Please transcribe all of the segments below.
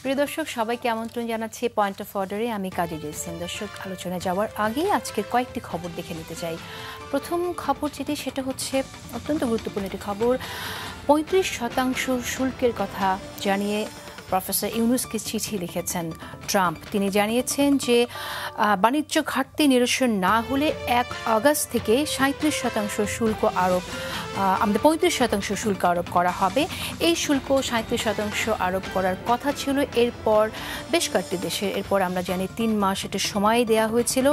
প্রিয় দর্শক সবাইকে আমন্ত্রণ জানাচ্ছি পয়েন্ট অফ অর্ডারে। আমি কাজী জেসিন। দর্শক, আলোচনায় যাওয়ার আগে আজকের কয়েকটি খবর দেখে নিতে চাই। প্রথম খবর যেটি সেটা হচ্ছে অত্যন্ত গুরুত্বপূর্ণ একটি খবর। 35% শুল্কের কথা জানিয়ে প্রফেসর ইউনুসকে চিঠি লিখেছেন ট্রাম্প। তিনি জানিয়েছেন যে বাণিজ্য ঘাটতি নিরসন না হলে 1 আগস্ট থেকে 37% শুল্ক আরোপ, আমাদের 35% শুল্ক আরোপ করা হবে। এই শুল্ক 37% আরোপ করার কথা ছিল। এরপর বেশ কয়েকটি দেশের, এরপর আমরা জানি 3 মাস এটা সময় দেওয়া হয়েছিল।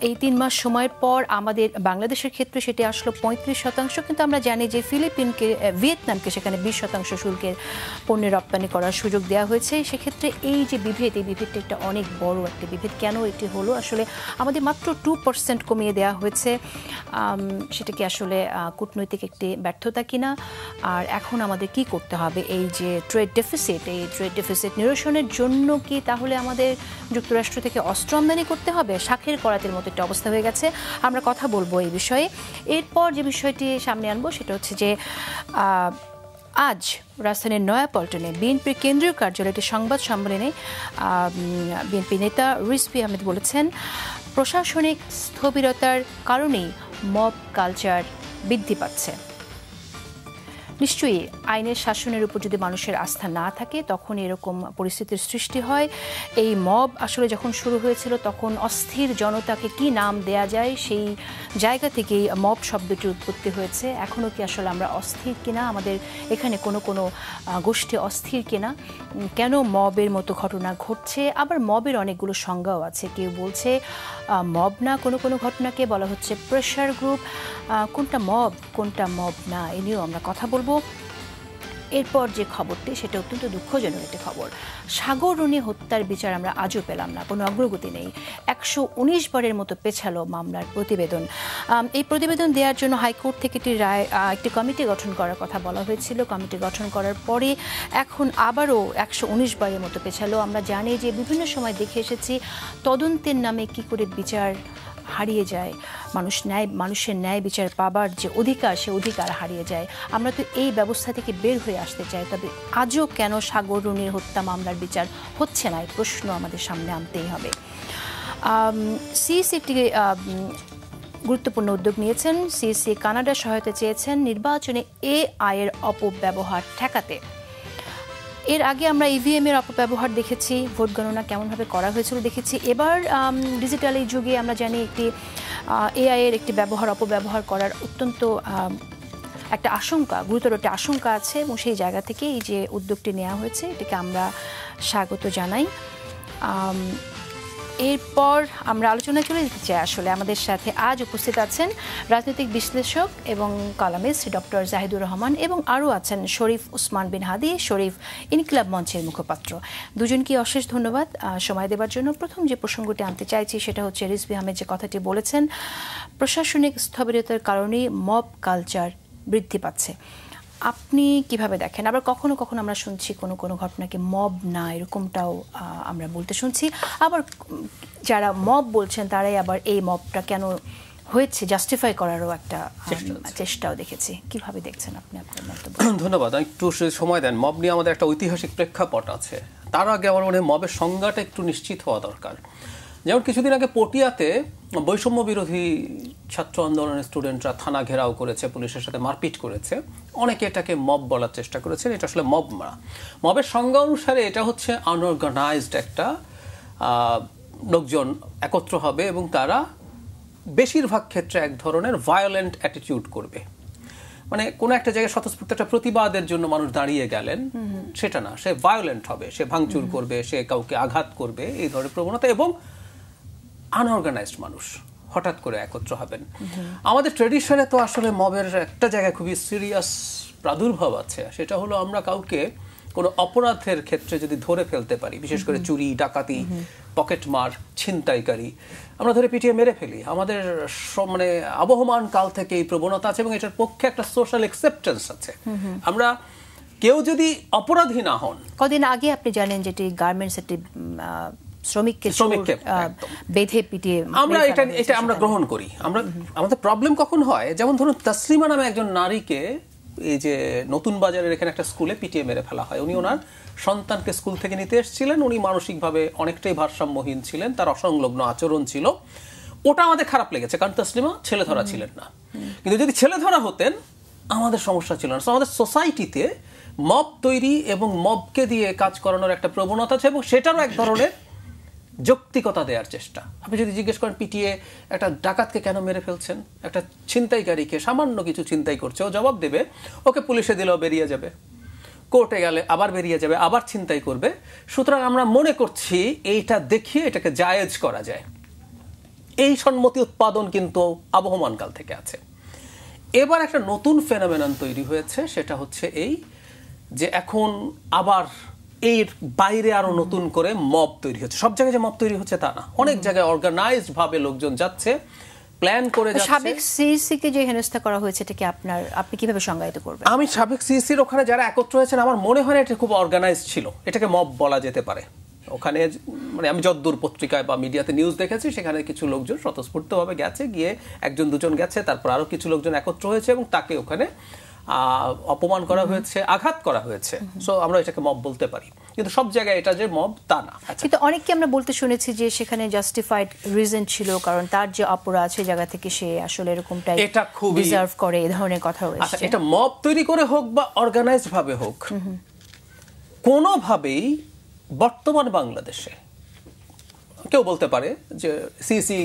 এই 3 মাস সময়ের পর আমাদের বাংলাদেশের ক্ষেত্রে সেটি আসলো 35%, কিন্তু আমরা জানি যে ভিয়েতনামকে সেখানে 20% শুল্কের পণ্যের রপ্তানি করার সুযোগ দেওয়া হয়েছে। সেক্ষেত্রে এই যে বিভেদ, এই বিভেদটা একটা অনেক বড় একটা বিভেদ। কেন এটি হলো? আসলে আমাদের মাত্র 2% কমিয়ে দেওয়া হয়েছে। সেটা কি আসলে কূটনৈতিক একটি ব্যর্থতা কিনা? আর এখন আমাদের কি করতে হবে? এই যে ট্রেড ডেফিসিট নিরসনের জন্য কি তাহলে আমাদের যুক্তরাষ্ট্র থেকে অস্ত্র আমদানি করতে হবে? শাঁখের করাতের মতো একটা অবস্থা হয়ে গেছে। আমরা কথা বলবো এই বিষয়ে। এরপর যে বিষয়টি সামনে আনবো সেটা হচ্ছে যে আজ রাজধানীর নয়াপল্টনে বিএনপির কেন্দ্রীয় কার্যালয়ে সংবাদ সম্মেলনে বিএনপি নেতা রিজভী আহমেদ বলেছেন, প্রশাসনিক স্থবিরতার কারণেই মব কালচার বৃদ্ধি পাচ্ছে। নিশ্চয়ই আইনের শাসনের উপর যদি মানুষের আস্থা না থাকে তখন এরকম পরিস্থিতির সৃষ্টি হয়। এই মব আসলে যখন শুরু হয়েছিল তখন অস্থির জনতাকে কি নাম দেয়া যায় সেই জায়গা থেকেই মব শব্দটির উৎপত্তি হয়েছে। এখনও কি আসলে আমরা অস্থির কিনা? আমাদের এখানে কোনো গোষ্ঠী অস্থির কিনা? কেন মবের মতো ঘটনা ঘটছে? আবার মবের অনেকগুলো সংজ্ঞাও আছে। কেউ বলছে মব না, কোনো ঘটনাকে বলা হচ্ছে প্রেশার গ্রুপ। কোনটা মব না, এ নিয়েও আমরা কথা বলবো। এরপর যে খবরটি সেটা অত্যন্ত দুঃখজনক একটি খবর। সাগর রুনি হত্যার বিচার আমরা আজও পেলাম না, কোনো অগ্রগতি নেই। 119 বারের মতো পেছালো মামলার প্রতিবেদন। এই প্রতিবেদন দেওয়ার জন্য হাইকোর্ট থেকে একটি কমিটি গঠন করার কথা বলা হয়েছিল। কমিটি গঠন করার পরে এখন আবারও 119 বারের মতো পেছালো। আমরা জানি যে বিভিন্ন সময় দেখে এসেছি তদন্তের নামে কি করে বিচার হারিয়ে যায়, মানুষের ন্যায় বিচার পাবার যে অধিকার, সে অধিকার হারিয়ে যায়। আমরা তো এই ব্যবস্থা থেকে বের হয়ে আসতে চাই। তবে আজও কেন সাগর রুনির হত্যা মামলার বিচার হচ্ছে না, এই প্রশ্ন আমাদের সামনে আনতেই হবে। সিইসি একটি গুরুত্বপূর্ণ উদ্যোগ নিয়েছেন। সিইসি কানাডার সহায়তা চেয়েছেন নির্বাচনে এআই এর অপব্যবহার ঠেকাতে। এর আগে আমরা ইভিএম এর অপব্যবহার দেখেছি, ভোট গণনা কেমনভাবে করা হয়েছিল দেখেছি। এবার ডিজিটাল এই যুগে আমরা জানি একটি এআই এর একটি অপব্যবহার করার অত্যন্ত একটা আশঙ্কা, গুরুতর একটা আশঙ্কা আছে, এবং সেই জায়গা থেকে এই যে উদ্যোগটি নেওয়া হয়েছে এটাকে আমরা স্বাগত জানাই। এরপর আমরা আলোচনায় চলে যেতে চাই। আসলে আমাদের সাথে আজ উপস্থিত আছেন রাজনৈতিক বিশ্লেষক এবং কলামিস্ট ডক্টর জাহিদুর রহমান, এবং আরও আছেন শরীফ উসমান বিন হাদি, শরীফ ইনকিলাব মঞ্চের মুখপাত্র। দুজনকে অশেষ ধন্যবাদ সময় দেওয়ার জন্য। প্রথম যে প্রসঙ্গটি আনতে চাইছি সেটা হচ্ছে রিজভী আহমেদ যে কথাটি বলেছেন, প্রশাসনিক স্থবিরতার কারণেই মব কালচার বৃদ্ধি পাচ্ছে। আপনি কিভাবে দেখেন? আবার কখনো কখনো আমরা শুনছি কোনো ঘটনাকে মব না, এরকমটাও আমরা বলতে শুনছি। আবার যারা মব বলছেন তারাই আবার এই মবটা কেন হয়েছে জাস্টিফাই করারও একটা চেষ্টাও দেখেছি। কিভাবে দেখছেন আপনি আপনার মন্তব্য? ধন্যবাদ। একটু সময় দেন। মব নিয়ে আমাদের একটা ঐতিহাসিক প্রেক্ষাপট আছে। তার আগে আমার মনে হয় মবের সংজ্ঞাটা একটু নিশ্চিত হওয়া দরকার। যেমন কিছুদিন আগে পটিয়াতে বৈষম্য বিরোধী ছাত্র আন্দোলনের স্টুডেন্টরা থানা ঘেরাও করেছে, পুলিশের সাথে মারপিট করেছে। অনেকে এটাকে মব বলার চেষ্টা করেছেন। এটা আসলে মব না। মবের সংজ্ঞা অনুসারে এটা হচ্ছে আনঅর্গানাইজড একটা লোকজন একত্র হবে এবং তারা বেশিরভাগ ক্ষেত্রে এক ধরনের ভায়োলেন্ট অ্যাটিটিউড করবে। মানে কোনো একটা জায়গায় স্বতঃস্ফূর্ত একটা প্রতিবাদের জন্য মানুষ দাঁড়িয়ে গেলেন, সেটা না, সে ভায়োলেন্ট হবে, সে ভাঙচুর করবে, সে কাউকে আঘাত করবে, এই ধরনের প্রবণতা। এবং আনঅর্গানাইজড মানুষ হঠাৎ করে একত্র হবেন। আমাদের ট্রেডিশনে তো আসলে মবের একটা জায়গায় খুবই সিরিয়াস প্রাদুর্ভাব আছে। সেটা হলো আমরা কাউকে কোনো অপরাধের ক্ষেত্রে যদি ধরে ফেলতে পারি, বিশেষ করে চুরি, ডাকাতি, পকেটমার, ছিনতাইকারী, আমরা ধরে পিটিয়ে মেরে ফেলি। আমাদের মানে আবহমান কাল থেকে এই প্রবণতা আছে এবং এটার পক্ষে একটা সোশ্যাল অ্যাকসেপ্টেন্স আছে। আমরা কেউ যদি অপরাধী না হন, কদিন আগে আপনি জানেন যেটি গার্মেন্টস একটি শ্রমিককে বেঁধে পিটিয়ে, এটা আমরা গ্রহণ করি। আমাদের প্রবলেম কখন হয়, যেমন ধরুন তাসলিমা নামে একজন নারীকে এই যে নতুন বাজারের এখানে একটা স্কুলে পিটিয়ে মেরে ফেলা হয়। উনি ওনার সন্তানকে স্কুল থেকে নিতে এসেছিলেন, উনি মানসিকভাবে অনেকটাই ভারসাম্যহীন ছিলেন, তার অসংলগ্ন আচরণ ছিল। ওটা আমাদের খারাপ লেগেছে, কারণ তসলিমা ছেলে ধরা ছিলেন না। কিন্তু যদি ছেলে ধরা হতেন আমাদের সমস্যা ছিল না। আমাদের সোসাইটিতে মব তৈরি এবং মবকে দিয়ে কাজ করানোর একটা প্রবণতা আছে, এবং সেটারও এক ধরনের যৌক্তিকতা দেওয়ার চেষ্টা। আপনি যদি জিজ্ঞেস করেন পিটিয়ে একটা ডাকাতকে কেন মেরে ফেলছেন, একটা ছিনতাইকারীকে সামান্য কিছু ছিনতাই করছে, ও জবাব দেবে ওকে পুলিশে দিলেও বেরিয়ে যাবে, কোর্টে গেলে আবার বেরিয়ে যাবে, আবার ছিনতাই করবে। সুতরাং আমরা মনে করছি এইটা দেখিয়ে এটাকে জায়েজ করা যায়। এই সম্মতি উৎপাদন কিন্তু আবহমান কাল থেকে আছে। এবার একটা নতুন ফেনোমেনন তৈরি হয়েছে, সেটা হচ্ছে এই যে এখন আবার এর বাইরে আরো নতুন করে মব তৈরি হচ্ছে। সব জায়গায় যে মব তৈরি হচ্ছে তা না, অনেক জায়গায় অর্গানাইজড ভাবে লোকজন যাচ্ছে, প্ল্যান করে যাচ্ছে। সাবেক সিইসি কে যে হেনস্থা করা হয়েছে এটা কি আপনি কিভাবে সংজ্ঞায়িত করবেন? আমি সাবেক সিইসির ওখানে যারা একত্র হয়েছেন আমার মনে হয় এটা খুব অর্গানাইজড ছিল, এটাকে মব বলা যেতে পারে। ওখানে মানে আমি যদ্দূর পত্রিকায় বা মিডিয়াতে নিউজ দেখেছি, সেখানে কিছু লোকজন স্বতঃস্ফূর্তভাবে গেছে, গিয়ে একজন দুজন গেছে, তারপর আরো কিছু লোকজন একত্র হয়েছে এবং তাকে ওখানে অপমান করা হয়েছে, আঘাত করা হয়েছে। সো আমরা এটাকে মব বলতে পারি, কিন্তু সব জায়গায় এটা যে মব তা না। কিন্তু অনেককে আমরা বলতে শুনেছি যে সেখানে জাস্টিফাইড রিজন ছিল, কারণ তার যে অপরাধ সেই জায়গা থেকে সে আসলে এরকমটাই এটা খুব ডিজার্ভ করে, এই ধরনের কথা রয়েছে। এটা মব তৈরি করে হোক বা অর্গানাইজড ভাবে হোক, কোনোভাবেই বর্তমান বাংলাদেশে কেউ বলতে পারে যে সিসি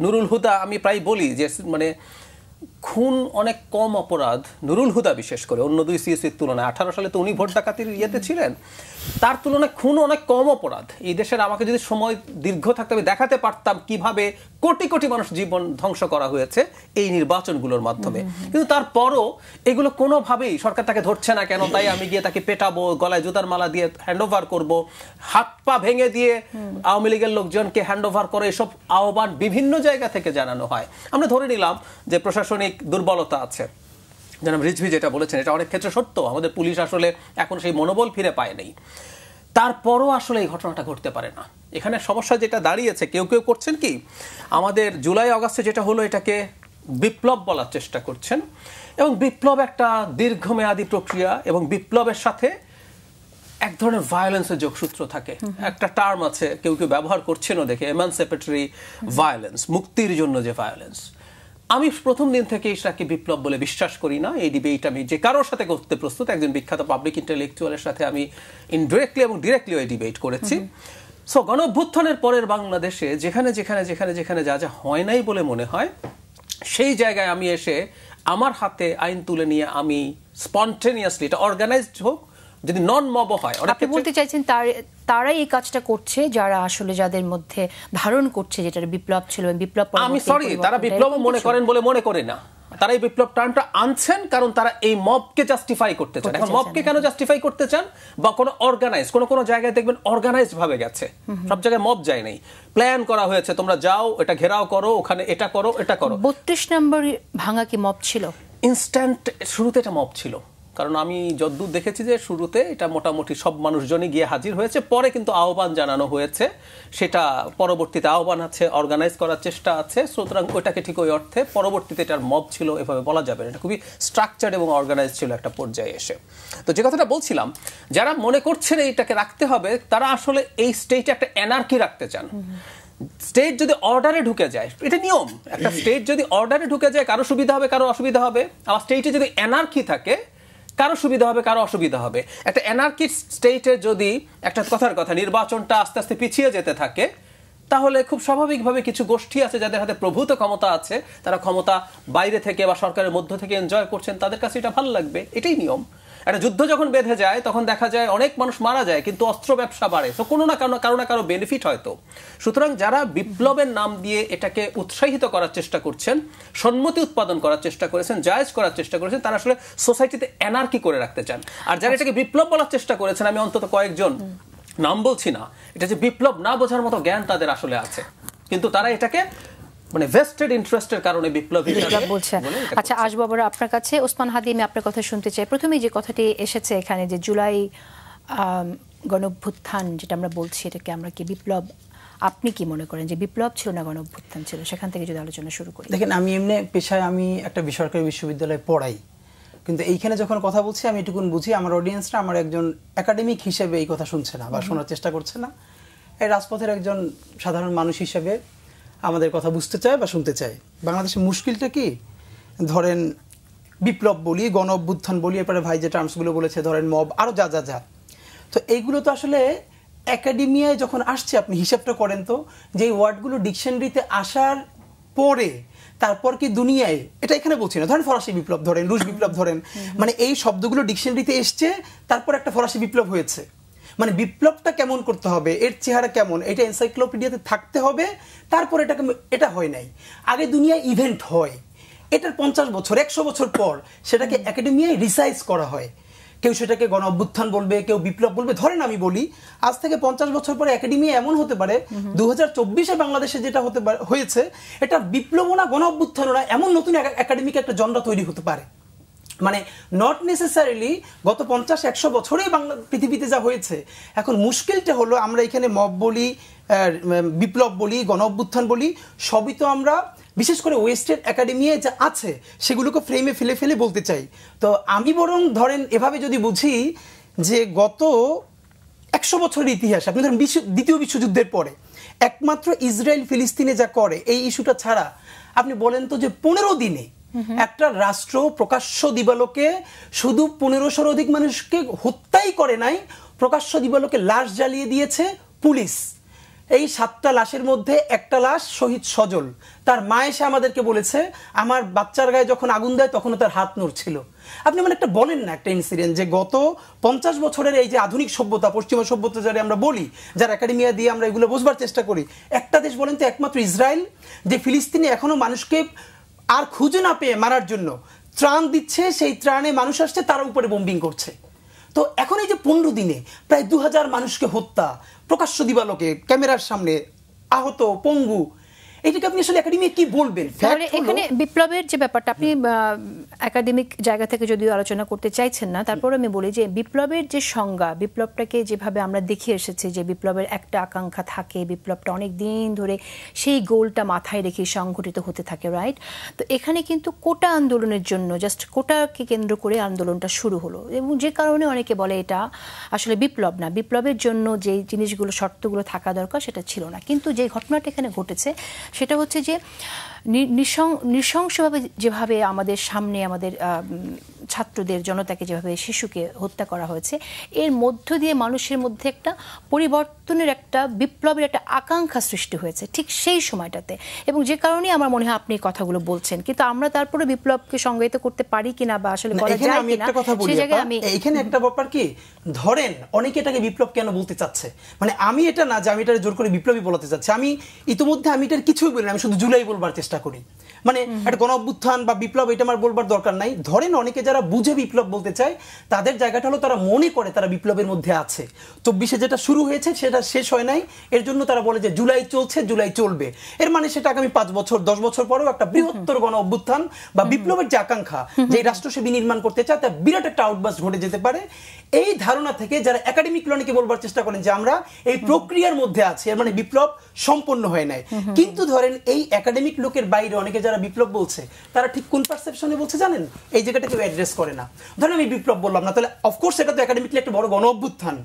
নুরুল হুদা, আমি প্রায় বলি যে মানে খুন অনেক কম অপরাধ, নুরুল হুদা বিশেষ করে অন্য দুই সিএসির তুলনায়। 18 সালে তো উনি ভোট ডাকাতির ইয়েতে ছিলেন, তার তুলনায় খুন অনেক কম অপরাধ। এই দেশের আমাকে যদি সময় দীর্ঘ থাকতে আমি দেখাতে পারতাম কিভাবে কোটি কোটি মানুষ জীবন ধ্বংস করা হয়েছে এই নির্বাচনগুলোর মাধ্যমে। কিন্তু তারপরও এগুলো কোনোভাবেই সরকার তাকে ধরছে না কেন, তাই আমি গিয়ে তাকে পেটাবো, গলায় জুতার মালা দিয়ে হ্যান্ড ওভার করবো, হাত পা ভেঙে দিয়ে আওয়ামী লীগের লোকজনকে হ্যান্ড ওভার করে, এসব আহ্বান বিভিন্ন জায়গা থেকে জানানো হয়। আমরা ধরে নিলাম যে প্রশাসনিক দুর্বলতা আছে, জনাব রিজভী যেটা বলেছেন এটা অনেক ক্ষেত্রে সত্য, আমাদের পুলিশ আসলে এখন সেই মনোবল ফিরে পায় নাই। তারপরও আসলে এই ঘটনাটা ঘটতে পারে না। এখানে সমস্যা যেটা দাঁড়িয়েছে, কেউ কেউ করছেন কি, আমাদের জুলাই আগস্টে যেটা হলো এটাকে বিপ্লব বলার চেষ্টা করছেন, এবং বিপ্লব একটা দীর্ঘমেয়াদী প্রক্রিয়া, এবং বিপ্লবের সাথে এক ধরনের ভায়োলেন্সের যোগসূত্র থাকে। একটা টার্ম আছে কেউ কেউ ব্যবহার করছেনও দেখে, এমানসিপেটরি ভায়োলেন্স, মুক্তির জন্য যে ভায়োলেন্স। আমি প্রথম দিন থেকে এটাকে বিপ্লব বলে বিশ্বাস করি না। এই ডিবেট আমি যে কারোর সাথে করতে প্রস্তুত, একজন বিখ্যাত পাবলিক ইন্টেলেকচুয়ালের সাথে আমি ইনডিরেক্টলি এবং ডিরেক্টলি এই ডিবেট করেছি। সো গণঅভ্যুত্থানের পরের বাংলাদেশে যেখানে যেখানে যেখানে যেখানে যা যা হয় নাই বলে মনে হয়, সেই জায়গায় আমি এসে আমার হাতে আইন তুলে নিয়ে আমি স্পন্টেনিয়াসলি, এটা অর্গানাইজড হোক, যদি নন মব হয়। আপনি বলতে চাইছেন তারাই এই কাজটা করছে যারা আসলে যাদের মধ্যে ধারণ করছে যেটা বিপ্লব ছিল, বিপ্লব আমি সরি তারা বিপ্লব মনে করেন বলে মনে করে না, তারা এই বিপ্লব টার্মটা আনছেন কারণ তারা এই মবকে জাস্টিফাই করতে চান। এখন মবকে কেন জাস্টিফাই করতে চান, বা কোনো অর্গানাইজ কোন জায়গায় দেখবেন অর্গানাইজড ভাবে গেছে, সব জায়গায় মব যায় নাই, প্ল্যান করা হয়েছে, তোমরা যাও এটা ঘেরাও করো, ওখানে এটা করো এটা করো। 32 নম্বর ভাঙা কি মব ছিল? ইনস্ট্যান্ট শুরুতে এটা মব ছিল, কারণ আমি যদ্দূর দেখেছি যে শুরুতে এটা মোটামুটি সব মানুষজনই গিয়ে হাজির হয়েছে, পরে কিন্তু আহ্বান জানানো হয়েছে, সেটা পরবর্তীতে আহ্বান আছে, অর্গানাইজ করার চেষ্টা আছে। সুতরাং ওইটাকে ঠিক ওই অর্থে পরবর্তীতে এটার মব ছিল এভাবে বলা যাবে না, এটা খুবই স্ট্রাকচার্ড এবং অর্গানাইজ ছিল একটা পর্যায়ে এসে। তো যে কথাটা বলছিলাম, যারা মনে করছেন এইটাকে রাখতে হবে, তারা আসলে এই স্টেটে একটা এনার্কি রাখতে চান। স্টেট যদি অর্ডারে ঢুকে যায়, এটা নিয়ম, একটা স্টেট যদি অর্ডারে ঢুকে যায় কারো সুবিধা হবে কারো অসুবিধা হবে। আবার স্টেটে যদি এনার্কি থাকে কারো সুবিধা হবে কারো অসুবিধা হবে। একটা এনার্কিক স্টেটে যদি একটা কথার কথা নির্বাচনটা আস্তে আস্তে পিছিয়ে যেতে থাকে, তাহলে খুব স্বাভাবিকভাবে কিছু গোষ্ঠী আছে যাদের হাতে প্রভূত ক্ষমতা আছে, তারা ক্ষমতা বাইরে থেকে বা সরকারের মধ্য থেকে এনজয় করছেন, তাদের কাছে এটা ভালো লাগবে, এটাই নিয়ম। একটা যুদ্ধ যখন বেঁধে যায় তখন দেখা যায় অনেক মানুষ মারা যায়, কিন্তু অস্ত্র ব্যবসা বাড়ে, তো কোনো না কারো বেনিফিট হয়তো। সুতরাং যারা বিপ্লবের নাম দিয়ে এটাকে উৎসাহিত করার চেষ্টা করছেন, সম্মতি উৎপাদন করার চেষ্টা করেছেন, জায়েজ করার চেষ্টা করেছেন, তারা আসলে সোসাইটিতে এনার্কি করে রাখতে চান। আর যারা এটাকে বিপ্লব বলার চেষ্টা করেছেন, আমি অন্তত কয়েকজন নাম বলছি না, এটা যে বিপ্লব না বোঝার মতো জ্ঞান তাদের আসলে আছে, কিন্তু তারা এটাকে মানে ভেস্টেড ইন্টারেস্টের কারণে বিপ্লব বলছে। আচ্ছা, আসবো আবার আপনার কাছে। ওসমান হাদি, আমি আপনার কথা শুনতে চাই। প্রথমেই যে কথাটি এসেছে এখানে যে জুলাই গণঅভ্যুত্থান যেটা আমরা বলছি, এটাকে আমরা কি বিপ্লব, আপনি কি মনে করেন যে বিপ্লব ছিল না গণঅভ্যুত্থান ছিল? সেখান থেকে যদি আলোচনা শুরু করি। দেখেন, আমি এমনি পেশায় আমি একটা বেসরকারি বিশ্ববিদ্যালয়ে পড়াই, কিন্তু এইখানে যখন কথা বলছি আমি এটুকুন বুঝি আমার অডিয়েন্সরা আমার একজন একাডেমিক হিসেবে এই কথা শুনছে না বা শোনার চেষ্টা করছে না, এই রাজপথের একজন সাধারণ মানুষ হিসেবে আমাদের কথা বুঝতে চায় বা শুনতে চায়। বাংলাদেশের মুশকিলটা কি, ধরেন বিপ্লব বলি, গণ অভ্যুত্থান বলি, এরপরে ভাই যে টার্মসগুলো বলেছে ধরেন মব, আরও যা যা যা, তো এইগুলো তো আসলে একাডেমিয়ায় যখন আসছে আপনি হিসাবটা করেন তো, যে এই ওয়ার্ডগুলো ডিকশনারিতে আসার পরে তারপর কি দুনিয়ায়, এটা এখানে বলছি না, ধরেন ফরাসি বিপ্লব ধরেন, রুশ বিপ্লব ধরেন, মানে এই শব্দগুলো ডিকশনারিতে এসছে, তারপর একটা ফরাসি বিপ্লব হয়েছে, মানে বিপ্লবটা কেমন করতে হবে, এর চেহারা কেমন, এটা এনসাইক্লোপিডিয়াতে থাকতে হবে, তারপর এটা হয় নাই। আগে দুনিয়ায় ইভেন্ট হয়, এটার 50 বছর 100 বছর পর সেটাকে একাডেমিয়ায় রিসাইজ করা হয়। কেউ সেটাকে গণ অভ্যুত্থান বলবে, কেউ বিপ্লব বলবে। ধরেন আমি বলি আজ থেকে 50 বছর পরে একাডেমিয়া এমন হতে পারে 2024-এ বাংলাদেশে যেটা হয়েছে এটা বিপ্লব না গণ অভ্যুত্থান না, এমন নতুন একাডেমিক একটা জনরা তৈরি হতে পারে। মানে নট নেসেসারিলি গত 50-100 বছরেই বাংলা পৃথিবীতে যা হয়েছে। এখন মুশকিলটা হলো আমরা এখানে মব বলি, বিপ্লব বলি, গণ অভ্যুত্থান বলি, সবই তো আমরা বিশেষ করে ওয়েস্টের একাডেমিয়ায় যা আছে সেগুলোকে ফ্রেমে ফেলে ফেলে বলতে চাই। তো আমি বরং ধরেন এভাবে যদি বুঝি যে গত 100 বছরের ইতিহাস, আপনি ধরেন দ্বিতীয় বিশ্বযুদ্ধের পরে একমাত্র ইসরায়েল ফিলিস্তিনে যা করে এই ইস্যুটা ছাড়া, আপনি বলেন তো যে 15 দিনে একটা রাষ্ট্র প্রকাশ্য দিবালোকে শুধু 1500-এর অধিক মানুষকে হত্যাই করে নাই, প্রকাশ্য দিবালোকে লাশ জ্বালিয়ে দিয়েছে পুলিশ। এই 7টা লাশের মধ্যে একটা লাশ শহীদ সজল, তার মা এসে আমাদেরকে বলেছে আমার বাচ্চার গায়ে যখন আগুন দেয় তখনও তার হাত নড়ছিল। আপনি মানে একটা বলেন না একটা ইনসিডেন্ট যে গত 50 বছরের এই যে আধুনিক সভ্যতা, পশ্চিমা সভ্যতা যারা আমরা বলি, যার একাডেমিয়া দিয়ে আমরা এগুলো বুঝবার চেষ্টা করি, একটা দেশ বলেন তো একমাত্র ইসরায়েল যে ফিলিস্তিনে এখনো মানুষকে আর খুঁজে না পেয়ে মারার জন্য ত্রাণ দিচ্ছে, সেই ত্রাণে মানুষ আসছে, তার উপরে বোম্বিং করছে। তো এখন এই যে 15 দিনে প্রায় 2000 মানুষকে হত্যা, প্রকাশ্য দিবালোকে ক্যামেরার সামনে, আহত, পঙ্গু, এটাকে আপনি আসলে একাডেমি কি বলবেন? এখানে বিপ্লবের যে ব্যাপারটা আপনি একাডেমিক জায়গা থেকে যদিও আলোচনা করতে চাইছেন না, তারপর আমি বলি যে বিপ্লবের যে সংজ্ঞা, বিপ্লবটাকে যেভাবে আমরা দেখে এসেছি যে বিপ্লবের একটা আকাঙ্ক্ষা থাকে, বিপ্লবটা অনেক দিন ধরে সেই গোলটা মাথায় রেখে সংগঠিত হতে থাকে, রাইট? তো এখানে কিন্তু কোটা আন্দোলনের জন্য জাস্ট কোটাকে কেন্দ্র করে আন্দোলনটা শুরু হলো, এবং যে কারণে অনেকে বলে এটা আসলে বিপ্লব না, বিপ্লবের জন্য যে জিনিসগুলো শর্তগুলো থাকা দরকার সেটা ছিল না। কিন্তু যে ঘটনাটা এখানে ঘটেছে সেটা হচ্ছে যে নৃশংসভাবে যেভাবে আমাদের সামনে আমাদের ছাত্রদের, জনতাকে যেভাবে শিশুকে হত্যা করা হয়েছে, এর মধ্য দিয়ে মানুষের মধ্যে একটা পরিবর্তনের, একটা বিপ্লবের একটা আকাঙ্ক্ষা সৃষ্টি হয়েছে ঠিক সেই সময়টাতে, এবং যে কারণে আমার মনে হয় আপনি কথাগুলো বলছেন। কিন্তু আমরা তারপরে বিপ্লবকে সংজ্ঞায়িত করতে পারি কিনা বা আসলে করা যায় কিনা সেই জায়গায় আমি এখানে একটা ব্যাপার কি, ধরেন অনেকে এটাকে বিপ্লব কেন বলতে চাচ্ছে, মানে আমি এটা না যে আমি এটা জোর করে বিপ্লবী বলতে চাচ্ছি, আমি ইতিমধ্যে আমি এটার কিছুই বলি না, আমি শুধু জুলাই বলবার চেষ্টা করি। মানে একটা গণ অভ্যুত্থান বা বিপ্লব এটা আমার বলবার দরকার নাই। ধরেন অনেকে যারা বুঝে বিপ্লব বলতে চায় তাদের জায়গাটা হলো তারা মনে করে তারা বিপ্লবের মধ্যে আছে, 24-এ যেটা শুরু হয়েছে সেটা শেষ হয় নাই, এর জন্য তারা বলে যে জুলাই চলছে, জুলাই চলবে। এর মানে সেটা আগামী 5 বছর 10 বছর পরেও একটা বৃহত্তর গণ অভ্যুত্থান বা বিপ্লবের যে আকাঙ্ক্ষা, যে রাষ্ট্র সে বিনির্মাণ করতে চায়, তার বিরাট একটা আউটবাস্ট ঘটে যেতে পারে। এই ধারণা থেকে যারা একাডেমিক লনিকে বলবার চেষ্টা করেন যে আমরা এই প্রক্রিয়ার মধ্যে আছি, এর মানে বিপ্লব সম্পন্ন হয় নাই। কিন্তু ধরেন এই একাডেমিক লোকের বাইরে অনেকে যারা বিপ্লব বলছে তারা ঠিক কোন পারসেপশনে বলছে জানেন? এই জায়গাটা কেউ অ্যাড্রেস করে না। ধরেন আমি বিপ্লব বললাম না, তাহলে অফকোর্স এটা তো একাডেমিকলি একটা বড় গণ অভ্যুত্থান।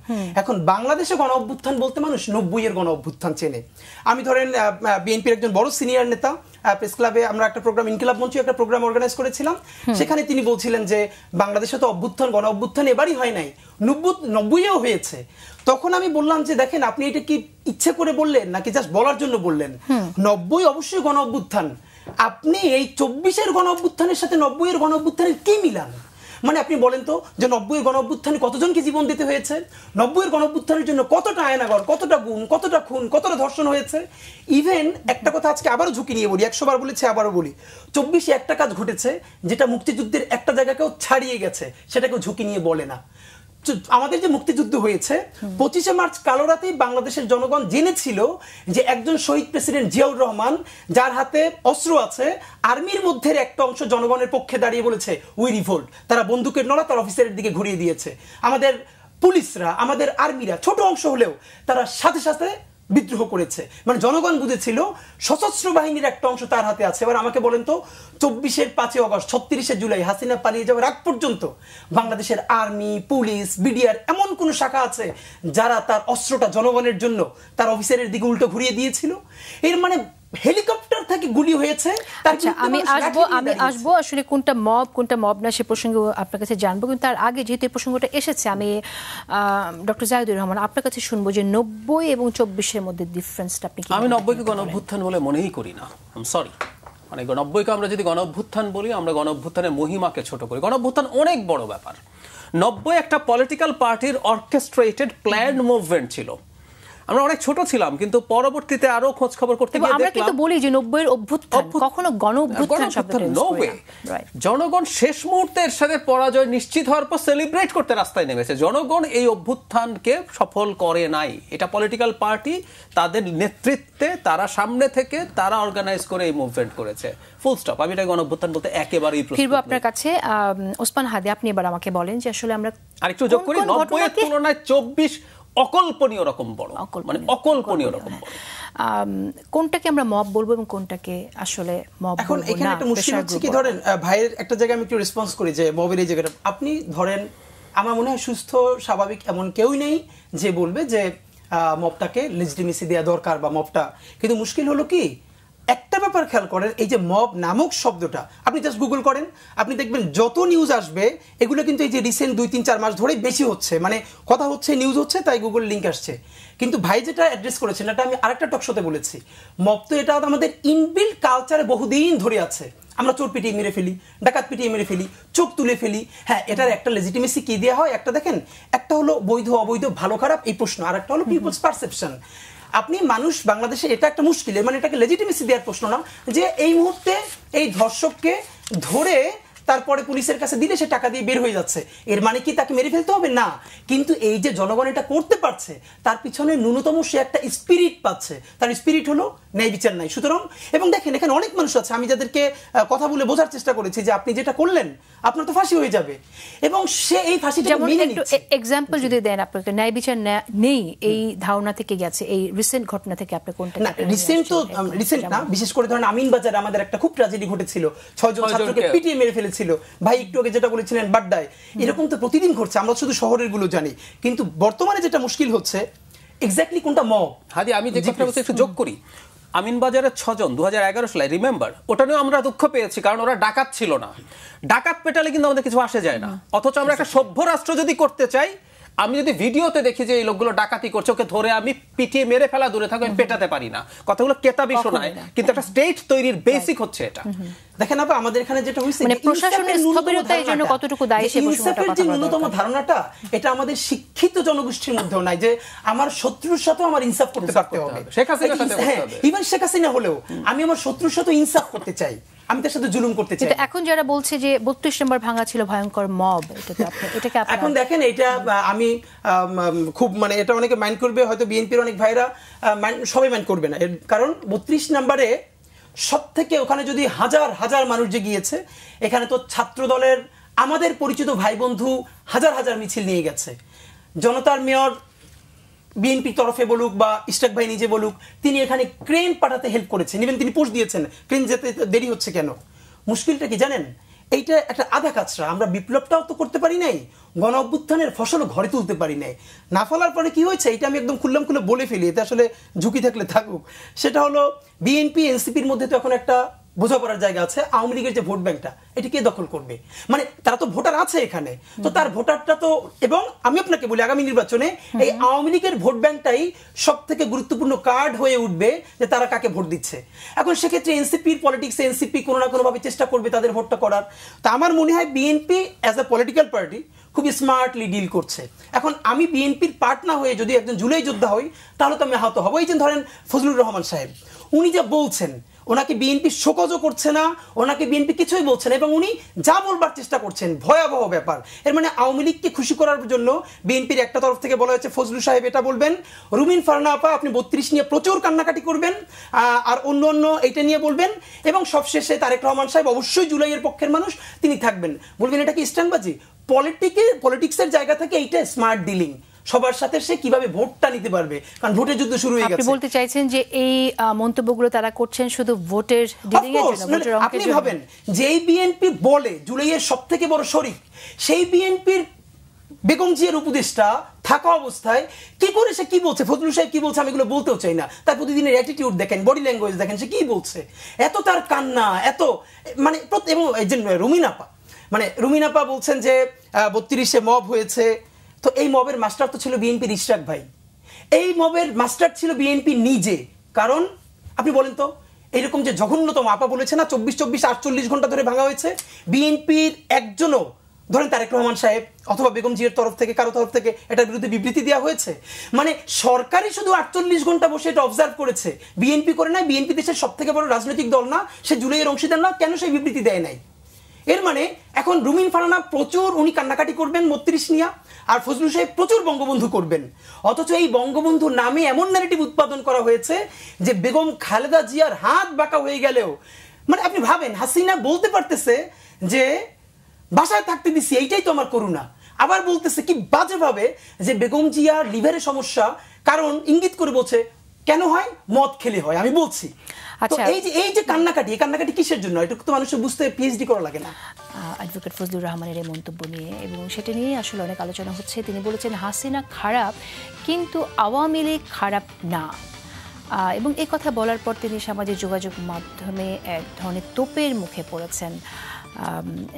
এখন বাংলাদেশে গণ অভ্যুত্থান বলতে মানুষ 90-এর গণ অভ্যুত্থান চেনে। আমি ধরেন বিএনপির একজন বড় সিনিয়র নেতা, প্রেস ক্লাবে আমরা একটা প্রোগ্রাম, ইনকিলাব মঞ্চে একটা প্রোগ্রাম অর্গানাইজ করেছিলাম, সেখানে তিনি বলছিলেন যে বাংলাদেশে তো অভ্যুত্থান, গণ অভ্যুত্থান এবারই হয় নাই, 90-এও হয়েছে। তখন আমি বললাম যে দেখেন আপনি এটা কি ইচ্ছে করে বললেন নাকি জাস্ট বলার জন্য বললেন? 90 অবশ্যই গণ অভ্যুত্থান, আপনি এই 24-এর গণ অভ্যুত্থানের সাথে 90-এর গণ অভ্যুত্থানের কি মিলান? মানে আপনি বলেন তো যে 90-এর গণ অভ্যুত্থানে কতজনকে জীবন দিতে হয়েছে, 90-এর গণ অভ্যুত্থানের জন্য কতটা আয়নাঘর, কতটা গুম, কতটা খুন, কতটা ধর্ষণ হয়েছে। ইভেন একটা কথা আজকে আবারও ঝুঁকি নিয়ে বলি, 100 বার বলেছি আবারও বলি, 24-এ একটা কাজ ঘটেছে যেটা মুক্তিযুদ্ধের একটা জায়গাকেও ছাড়িয়ে গেছে, সেটাকেও ঝুঁকি নিয়ে বলে না। আমাদের যে মুক্তিযুদ্ধ হয়েছে 25শে মার্চ কালো রাতেই বাংলাদেশের জনগণ জেনেছিল যে একজন শহীদ প্রেসিডেন্ট জিয়াউর রহমান, যার হাতে অস্ত্র আছে, আর্মির মধ্যে একটা অংশ জনগণের পক্ষে দাঁড়িয়ে বলেছে উই রিভোল্ট, তারা বন্দুকের নলা তার অফিসারের দিকে ঘুরিয়ে দিয়েছে। আমাদের পুলিশরা, আমাদের আর্মিরা ছোট অংশ হলেও তারা সাথে সাথে বিদ্রোহ করেছে, মানে জনগণ বুঝেছিল সশস্ত্র বাহিনীর একটা অংশ তার হাতে আছে। এবার আমাকে বলেন তো 24-এর 5 আগস্ট 36-এর জুলাই হাসিনা পালিয়ে যাওয়ার আগ পর্যন্ত বাংলাদেশের আর্মি, পুলিশ, বিডিআর এমন কোন শাখা আছে যারা তার অস্ত্রটা জনগণের জন্য তার অফিসারের দিকে উল্টো ঘুরিয়ে দিয়েছিল? এর মানে হেলিকপ্টার থেকে গুলি হয়েছে। আচ্ছা, আমি আসবো আসলে কোনটা মব না সে প্রসঙ্গে আপনার কাছে জানবো, কিন্তু তার আগে যেহেতু এই প্রসঙ্গটা এসেছে আমি ডক্টর জাহিদুর রহমান আপনার কাছে শুনবো যে 90 এবং 24-এর মধ্যে ডিফারেন্সটা আপনি কি? আমি 90-কে গণ অভ্যুত্থান বলে মনেই করি না। সরি, মানে 90-কে আমরা যদি গণ অভ্যুত্থান বলি, আমরা গণ অভ্যুত্থানের মহিমাকে ছোট করি। গণ অভ্যুত্থান অনেক বড় ব্যাপার। 90 একটা পলিটিক্যাল পার্টির অর্কেস্ট্রেটেড প্ল্যান্ড মুভমেন্ট ছিল। আমরা অনেক ছোট ছিলাম, কিন্তু পরবর্তীতে আরো খোঁজ খবর করতে গিয়ে আমরা কিন্তু বলি যে 90-এর অভ্যুত্থান কখনো গণ অভ্যুত্থান শব্দটা ইউজ করি না। জনগণ শেষ মুহূর্তে এর সাথে পরাজয় নিশ্চিত হওয়ার পর সেলিব্রেট করতে রাস্তায় নেমেছে। জনগণ এই অভ্যুত্থানকে সফল করে নাই। এটা পলিটিক্যাল পার্টি তাদের নেতৃত্বে, তারা সামনে থেকে তারা অর্গানাইজ করে এই মুভমেন্ট করেছে। Full stop. আমি এটা গণ অভ্যুত্থান বলতে একেবারেই প্রস্তুত। ফিরবো আপনার কাছে। ওসমান হাদি, আপনি এবার আমাকে বলেন যে আসলে আমরা আরেকটু যোগ করি, 90-এর তুলনায় 24 অকল্পনীয় রকম বড়, মানে অকল্পনীয় রকম বড়। কোনটাকে আমরা মব বলবো এবং কোনটাকে আসলে মব? এখন এখানে একটা মুশকিল হচ্ছে কি, ধরেন ভাইয়ের একটা জায়গায় আমি একটু রেসপন্স করি যে মবের এই জায়গাটা আপনি ধরেন, আমার মনে হয় সুস্থ স্বাভাবিক এমন কেউই নেই যে বলবে যে মবটাকে লেজিটিমেসি দেওয়া দরকার বা মবটা। কিন্তু মুশকিল হলো কি, একটা ব্যাপার খেয়াল করেন, এই যে মব নামক শব্দটা আপনি জাস্ট গুগল করেন, আপনি দেখবেন যত নিউজ আসবে এগুলো কিন্তু এই যে রিসেন্ট 2-3-4 মাস ধরে বেশি হচ্ছে, মানে কথা হচ্ছে, নিউজ হচ্ছে, তাই গুগল লিঙ্ক আসছে। কিন্তু ভাই যেটা অ্যাড্রেস করেছেন, এটা আমি আরেকটা টকশোতে বলেছি, মব তো এটা আমাদের ইনবিল্ট কালচারে বহুদিন ধরে আছে। আমরা চোর পিটিয়ে মেরে ফেলি, ডাকাত পিটিয়ে মেরে ফেলি, চোখ তুলে ফেলি। হ্যাঁ, এটার একটা লেজিটিমেসি কি দেওয়া হয়? একটা দেখেন, একটা হলো বৈধ অবৈধ, ভালো খারাপ এই প্রশ্ন, আর একটা হলো পিপলস পারসেপশন। আপনি মানুষ বাংলাদেশে, এটা একটা মুশকিল, মানে এটাকে লেজিটিমেসি দেওয়ার প্রশ্ন না যে এই মুহূর্তে এই ধর্ষককে ধরে তারপরে পুলিশের কাছে দিলে সে টাকা দিয়ে বের হয়ে যাচ্ছে, এর মানে কি তাকে মেরে ফেলতে হবে? না। কিন্তু এই যে জনগণ এটা করতে পারছে, তার পিছনে ন্যূনতম সে একটা স্পিরিট পাচ্ছে, তার স্পিরিট হলো ন্যায় বিচার নাই। সুতরাং, এবং দেখেন এখানে অনেক মানুষ আছে, আমি যাদেরকে কথা বলে বোঝার চেষ্টা করেছি যে আপনি যেটা করলেন আপনার তো ফাঁসি হয়ে যাবে, এবং সে এই ফাঁসিটা মেনে নিচ্ছে। এক্সাম্পল যদি দেন, আপনাকে ন্যায় বিচার নেই এই ধারণা থেকে গেছে, এই রিসেন্ট ঘটনা থেকে আপনি কোনটা? না, রিসেন্ট তো রিসেন্ট না, বিশেষ করে ধরেন আমিনবাজারে আমাদের একটা খুব ট্র্যাজেডি ঘটেছিল, 6 জন ছাত্রকে পিটিয়ে মেরে ফেলেছিল ভাই, একটু আগে যেটা বলেছিলেন বাড্ডায়, এরকম তো প্রতিদিন ঘটছে, আমরা শুধু শহরের গুলো জানি। কিন্তু বর্তমানে যেটা মুশকিল হচ্ছে এক্স্যাক্টলি কোনটা মব। হাদি, আমি যে কথাটা বলতে একটু যোগ করি, আমিনবাজারের 6 জন 2011 সালে, রিমেম্বার, ওটা নিয়েও আমরা দুঃখ পেয়েছি, কারণ ওরা ডাকাত ছিল না। ডাকাত পেটালে কিন্তু আমাদের কিছু আসে যায় না। অথচ আমরা একটা সভ্য রাষ্ট্র যদি করতে চাই, আমি যদি ভিডিওতে দেখি যে এই লোকগুলো ডাকাতি করছে, ওকে ধরে আমি পিটিয়ে মেরে ফেলা দূরে থাকো, আমি পেটাতে পারি না। কথাগুলো কেতাবি শোনায়, কিন্তু একটা স্টেট তৈরির বেসিক হচ্ছে এটা। দেখেন আপা, আমাদের এখানে যেটা হইছে, মানে প্রশাসনের স্থবিরতা এর জন্য কতটুকু দায়ী সে ইনসাফের যে ন্যূনতম ধারণাটা, এটা আমাদের শিক্ষিত জনগোষ্ঠীর মধ্যেও নাই, যে আমার শত্রুর সাথে আমার ইনসাফ করতে পারতে হবে। শেখ হাসিনার সাথে করতে হবে, ইভেন শেখ হাসিনা হলেও আমি আমার শত্রুর সাথে ইনসাফ করতে চাই, আমি তার সাথে জুলুম করতে চাই। এখন যারা বলছে যে 32 নম্বর ভাঙা ছিল ভয়ঙ্কর মব, এটাকে এখন দেখেন, এটা আমি খুব, মানে এটা অনেকে মাইন্ড করবে, হয়তো বিএনপির অনেক ভাইরা সবাই মাইন্ড করবে না, কারণ 32 নম্বরে সব থেকে ওখানে যদি হাজার হাজার মানুষ যে গিয়েছে, এখানে তো ছাত্র দলের আমাদের পরিচিত ভাই বন্ধু হাজার হাজার মিছিল নিয়ে গেছে। জনতার মেয়র বিএনপির তরফে বলুক বা ইস্টাক ভাই নিজে বলুক, তিনি এখানে ক্রেন পাঠাতে হেল্প করেছেন, ইভেন তিনি পোস্ট দিয়েছেন ক্রেন যেতে দেরি হচ্ছে কেন। মুশকিলটা কি জানেন, এইটা একটা আধা কাজটা, আমরা বিপ্লবটাও তো করতে পারি নাই, গণ অভ্যুত্থানের ফসলও ঘরে তুলতে পারি নাই। না ফলার পরে কি হয়েছে, এটা আমি একদম খুললাম খুলে বলে ফেলি, এতে আসলে ঝুঁকি থাকলে থাকুক। সেটা হলো বিএনপি এনসিপির মধ্যে তো এখন একটা বোঝাপড়ার জায়গা আছে, আওয়ামী লীগের যে ভোট ব্যাংকটা, এটি কে দখল করবে? মানে তারা তো ভোটার আছে এখানে, তো তার ভোটারটা তো, এবং আমি আপনাকে বলি আগামী নির্বাচনে এই আওয়ামী লীগের ভোট ব্যাংকটাই সব থেকে গুরুত্বপূর্ণ কার্ড হয়ে উঠবে যে তারা কাকে ভোট দিচ্ছে। এখন সেক্ষেত্রে এনসিপির পলিটিক্সে এনসিপি কোনো না কোনোভাবে চেষ্টা করবে তাদের ভোটটা করার। তা আমার মনে হয় BNP as a political party খুব স্মার্টলি ডিল করছে। এখন আমি বিএনপির পার্ট না হয়ে যদি একজন জুলাই যোদ্ধা হই, তাহলে তো আমি আহত হব। এই যে ধরেন ফজলুর রহমান সাহেব, উনি যা বলছেন, ওনাকে বিএনপি শোকজও করছে না, ওনাকে বিএনপি কিছুই বলছে না, এবং উনি যা বলবার চেষ্টা করছেন ভয়াবহ ব্যাপার। এর মানে আওয়ামী লীগকে খুশি করার জন্য বিএনপির একটা তরফ থেকে বলা হয়েছে ফজলু সাহেব এটা বলবেন, রুমিন ফারহানা আপা আপনি 32 নিয়ে প্রচুর কান্নাকাটি করবেন, আর অন্য অন্য এইটা নিয়ে বলবেন, এবং সবশেষে তারেক রহমান সাহেব অবশ্যই জুলাইয়ের পক্ষের মানুষ, তিনি থাকবেন, বলবেন এটা কি স্ট্যান্ডবাজি। পলিটিক্সের জায়গা থেকে এইটা স্মার্ট ডিলিং। সবার সাথে সে কিভাবে ভোটটা নিতে পারবে, কারণ ভোটের যুদ্ধ শুরু হয়ে গেছে। আপনি বলতে চাইছেন যে এই মন্তব্যগুলো তারা করছেন শুধু ভোটের ডিলিং এর জন্য, ভোটের অঙ্কের আপনি জন্য? ভাবেন যেই বিএনপি বলে জুলাইয়ের সবথেকে বড় শরিক, সেই বিএনপির বেগম জিয়ার উপদেষ্টা থাকা অবস্থায় কি করে সে কি বলছে, ফজলুল সাহেব কি বলছে আমি এগুলো বলতেও চাই না, তার প্রতিদিনের অ্যাটিটিউড দেখেন, বডি ল্যাঙ্গুয়েজ দেখেন, সে কি বলছে, এত তার কান্না, এত মানে এবং এই যে রুমিনাপা বলছেন যে 32-এ মব হয়েছে, তো এই মবের মাস্টার তো ছিল বিএনপির ইশরাক ভাই, এই মবের মাস্টার ছিল বিএনপি নিজে। কারণ আপনি বলেন তো এইরকম যে জঘন্যতম, আপা বলেছে না 24-48 ঘন্টা ধরে ভাঙা হয়েছে, বিএনপির একজনও ধরেন তারেক রহমান সাহেব অথবা বেগম জিয়ার তরফ থেকে কারো তরফ থেকে এটার বিরুদ্ধে বিবৃতি দেওয়া হয়েছে? মানে সরকারই শুধু 48 ঘন্টা বসে এটা অবজার্ভ করেছে, বিএনপি করে নাই, বিএনপি দেশের সব থেকে বড় রাজনৈতিক দল না, সে জুলাইয়ের অংশীদার না, কেন সেই বিবৃতি দেয় নাই? এর মানে এখন রুমিন ফারহানা প্রচুর উনি কান্নাকাটি করবেন 32 নিয়া, আর ফজলুল সাহেব প্রচুর বঙ্গবন্ধু করবেন, অথচ এই বঙ্গবন্ধু নামে এমন ন্যারেটিভ উৎপাদন করা হয়েছে যে বেগম খালেদা জিয়ার হাত বাঁকা হয়ে গেলেও, মানে আপনি ভাবেন হাসিনা বলতে পারতেছে যে বাসায় থাকতে দিছি এইটাই তো আমার করুণা, আবার বলতেছে কি বাজে ভাবে যে বেগম জিয়ার লিভারের সমস্যা, কারণ ইঙ্গিত করে বলছে কেন হয়, মদ খেলে হয়। আমি বলছি এই যে কান্নাকাটি কিসের জন্য, এটা তো মানুষের বুঝতে পিএইচডি করা লাগে না। অ্যাডভোকেট ফজলুর রহমানের এই মন্তব্য নিয়ে, এবং সেটা নিয়ে আসলে অনেক আলোচনা হচ্ছে। তিনি বলেছেন হাসিনা খারাপ কিন্তু আওয়ামী লীগ খারাপ না, এবং এই কথা বলার পর তিনি সামাজিক যোগাযোগ মাধ্যমে এক ধরনের তোপের মুখে পড়েছেন,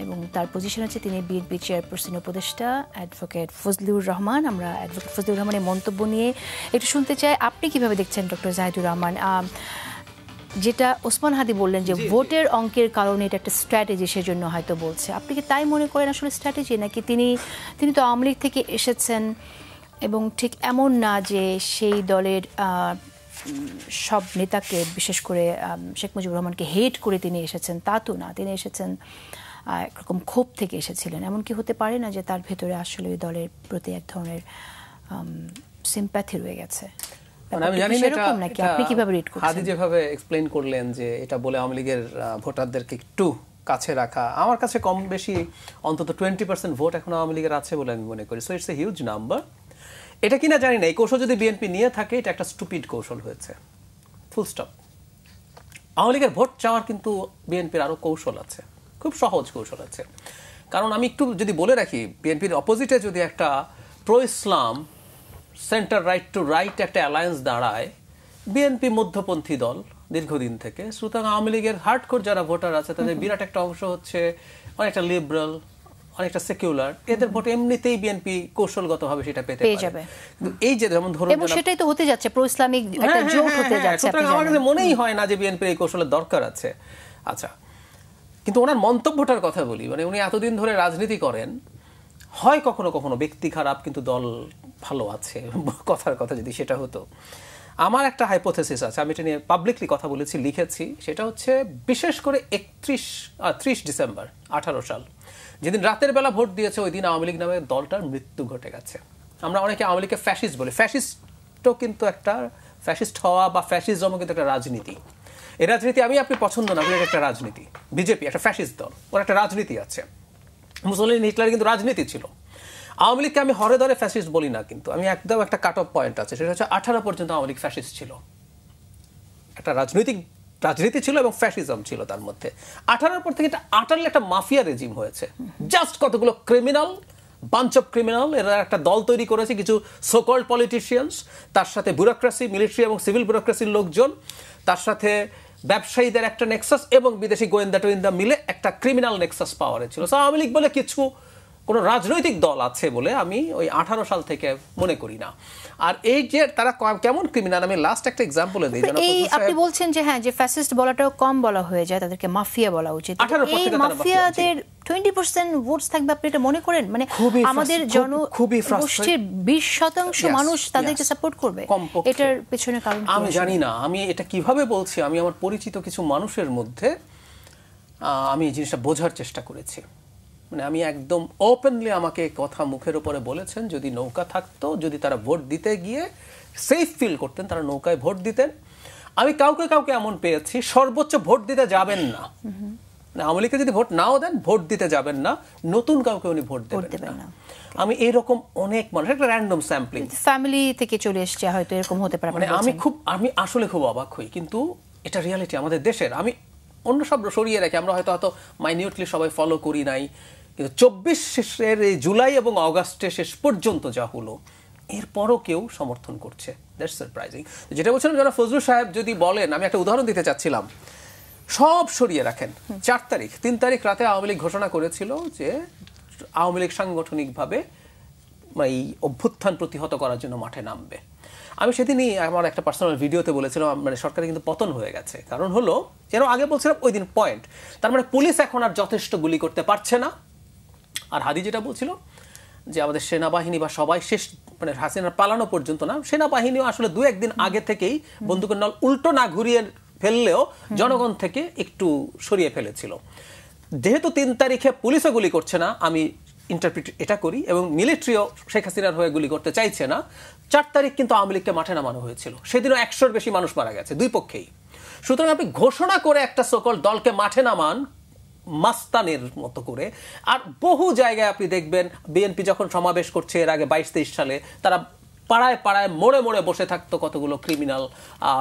এবং তার পজিশন হচ্ছে তিনি বিএনপি চেয়ারপারসন উপদেষ্টা অ্যাডভোকেট ফজলুর রহমান। আমরা অ্যাডভোকেট ফজলুর রহমানের মন্তব্য নিয়ে একটু শুনতে চাই, আপনি কিভাবে দেখছেন ডক্টর জাহিদুর রহমান? যেটা ওসমান হাদি বললেন যে ভোটের অঙ্কের কারণে এটা একটা স্ট্র্যাটেজি, সেজন্য হয়তো বলছে, আপনি কি তাই মনে করেন আসলে স্ট্র্যাটেজি, নাকি তিনি তো আওয়ামী লীগ থেকে এসেছেন এবং ঠিক এমন না যে সেই দলের সব নেতাকে, বিশেষ করে শেখ মুজিবুর রহমানকে হেট করে তিনি এসেছেন, তা তো না, তিনি এসেছেন একরকম ক্ষোভ থেকে এসেছিলেন। এমন কি হতে পারে না যে তার ভেতরে আসলে ওই দলের প্রতি এক ধরনের সিম্প্যাথি রয়ে গেছে? আমি জানি না আপনি কিভাবে রিড করছেন? হাদি যেভাবে এক্সপ্লেইন করলেন যে এটা বলে আওয়ামী লীগের ভোটারদেরকে একটু কাছে রাখা, আমার কাছে কম বেশি অন্তত 20% ভোট এখন আওয়ামী লীগের আছে বলে আমি মনে করি। So it's a huge number. এটা কিনা জানি না, এই কৌশল যদি বিএনপি নিয়ে থাকে এটা একটা স্টুপিড কৌশল হয়েছে, ফুল স্টপ। আওয়ামী লীগের ভোট চাওয়ার কিন্তু বিএনপির আরো কৌশল আছে, খুব সহজ কৌশল আছে। কারণ আমি একটু যদি বলে রাখি, বিএনপির অপোজিটে যদি একটা প্রো ইসলাম সেন্টার রাইট টু রাইট একটা অ্যালায়েন্স দাঁড়ায়, বিএনপি মধ্যপন্থী দল দীর্ঘদিন থেকে, সুতরাং আওয়ামী লীগের হার্ডকোর যারা ভোটার আছে তাদের বিরাট একটা অংশ হচ্ছে অনেকটা লিবারাল, অনেকটা সেকুলার, এদের ভোট এমনিতেই বিএনপি কৌশলগতভাবে সেটা পেতে যাবে। কিন্তু এই যে যেমন ধরুন, এবং সেটাই তো হতে যাচ্ছে, প্রো ইসলামিক একটা জোট হতে যাচ্ছে, সুতরাং আমার কাছে মনেই হয় না যে বিএনপির এই কৌশলের দরকার আছে। আচ্ছা, কিন্তু ওনার মন্তব্যটার কথা বলি, মানে উনি এতদিন ধরে রাজনীতি করেন, হয় কখনো কখনো ব্যক্তি খারাপ কিন্তু দল ভালো আছে, কথার কথা যদি সেটা হতো। আমার একটা হাইপোথেসিস আছে, আমি এটা নিয়ে পাবলিকলি কথা বলেছি, লিখেছি, সেটা হচ্ছে বিশেষ করে 30 ডিসেম্বর 18 সাল, যেদিন রাতের বেলা ভোট দিয়েছে, ওই দিন আওয়ামী লীগ নামে দলটার মৃত্যু ঘটে গেছে। আমরা অনেকে আওয়ামী লীগকে ফ্যাসিস্ট বলি, ফ্যাসিস্টও কিন্তু একটা, ফ্যাসিস্ট হওয়া বা ফ্যাসিজমও কিন্তু একটা রাজনীতি। এই রাজনীতি আপনি পছন্দ না, এটা একটা রাজনীতি। বিজেপি একটা ফ্যাসিস্ট দল, ওর একটা রাজনীতি আছে। মুসলিম হিটলার কিন্তু রাজনীতি ছিল। আওয়ামী লীগকে আমি হরে ধরে ফ্যাসিস্ট বলি না, কিন্তু আমি একদম একটা কাট অফ পয়েন্ট আছে, সেটা হচ্ছে 18 পর্যন্ত আওয়ামী লীগ ফ্যাসিস্ট ছিল, একটা রাজনীতি ছিল এবং ফ্যাসিজম ছিল তার মধ্যে। 18 পর থেকে এটা আটারলি একটা মাফিয়া রেজিম হয়েছে। জাস্ট কতগুলো ক্রিমিনাল, বাঞ্চ অফ ক্রিমিনাল, এরা একটা দল তৈরি করেছে, কিছু সোকল্ড পলিটিশিয়ানস, তার সাথে ব্যুরোক্রেসি, মিলিটারি এবং সিভিল ব্যুরোক্রেসির লোকজন, তার সাথে ব্যবসায়ীদের একটা নেক্সাস এবং বিদেশি গোয়েন্দা মিলে একটা ক্রিমিনাল নেক্সাস পাওয়ারে ছিল। আওয়ামী লীগ বলে কোনো রাজনৈতিক দল আছে বলে আমি ওই 18 সাল থেকে মনে করি না। আর এই যে তারা কেমন ক্রিমিনাল, আমি লাস্ট একটা এক্সাম্পল দিই। এই আপনি বলছেন যে হ্যাঁ, যে ফ্যাসিস্ট বলাটাও কম বলা হয়ে যায়, তাদেরকে মাফিয়া বলা উচিত। এই মাফিয়াদের 20% ভোটস থাকবে, আপনি এটা মনে করেন? মানে আমাদের জনগোষ্ঠীর 20% মানুষ তাদেরকে সাপোর্ট করবে, এটার পেছনে কারণ আমি জানি না। আমি এটা কিভাবে বলছি, আমি আমার পরিচিত কিছু মানুষের মধ্যে আমি এই জিনিসটা বোঝার চেষ্টা করেছি। মানে আমি একদম ওপেনলি আমাকে কথা মুখের উপরে বলেছেন, যদি নৌকা থাকতো, যদি তারা ভোট দিতে গিয়ে সেফ ফিল করতেন, তারা নৌকায় ভোট দিতেন। আমি কাউকে এমন পেয়েছি, সর্বোচ্চ ভোট দিতে যাবেন না, আওয়ামী লীগকে যদি ভোট নাও দেন, ভোট দিতে যাবেন না, নতুন কাউকে উনি ভোট দেবেন না। আমি এরকম অনেক মানুষ, একটা র্যান্ডম স্যাম্পলিং, ফ্যামিলি থেকে চলে এসছে, হয়তো এরকম হতে পারে। মানে আমি আসলে খুব অবাক হই, কিন্তু এটা রিয়ালিটি আমাদের দেশের। আমি অন্য সব সরিয়ে রাখি, আমরা হয়তো মাইনিউটলি সবাই ফলো করি নাই, কিন্তু 24 শেষের জুলাই এবং অগাস্টে শেষ পর্যন্ত যা হলো, এরপরও কেউ সমর্থন করছে। That's surprising. যেটা বলছিলাম, যারা ফজলুল সাহেব যদি বলেন, আমি একটা উদাহরণ দিতে চাচ্ছিলাম, সব সরিয়ে রাখেন, 3 তারিখ রাতে আওয়ামী লীগ ঘোষণা করেছিল যে আওয়ামী লীগ সাংগঠনিকভাবে এই অভ্যুত্থান প্রতিহত করার জন্য মাঠে নামবে। আমি সেদিনই আমার একটা পার্সোনাল ভিডিওতে বলেছিলাম, মানে সরকারের কিন্তু পতন হয়ে গেছে। কারণ হলো, যেন আগে বলছিলাম ওই দিন পয়েন্ট, তার মানে পুলিশ এখন আর যথেষ্ট গুলি করতে পারছে না। আর হাদি যেটা বলছিল যে আমাদের সেনাবাহিনী বা সবাই শেষ, মানে হাসিনার পালানো পর্যন্ত না, সেনাবাহিনীও আসলে 2-1 দিন আগে থেকেই বন্দুকের নল উল্টো না ঘুরিয়ে ফেললেও জনগণ থেকে একটু সরিয়ে ফেলেছিল। যেহেতু 3 তারিখে পুলিশও গুলি করছে না, আমি ইন্টারপ্রিট এটা করি, এবং মিলিটারিও শেখ হাসিনার হয়ে গুলি করতে চাইছে না, 4 তারিখ কিন্তু আওয়ামী লীগকে মাঠে নামানো হয়েছিল। সেদিনও 100-র বেশি মানুষ মারা গেছে দুই পক্ষেই। সুতরাং আপনি ঘোষণা করে একটা সকল দলকে মাঠে নামান মাস্তানের মতো করে, আর বহু জায়গায় আপনি দেখবেন বিএনপি যখন সমাবেশ করছে এর আগে 22-23 সালে, তারা পাড়ায় পাড়ায় মোড়ে মোড়ে বসে থাকতো কতগুলো ক্রিমিনাল,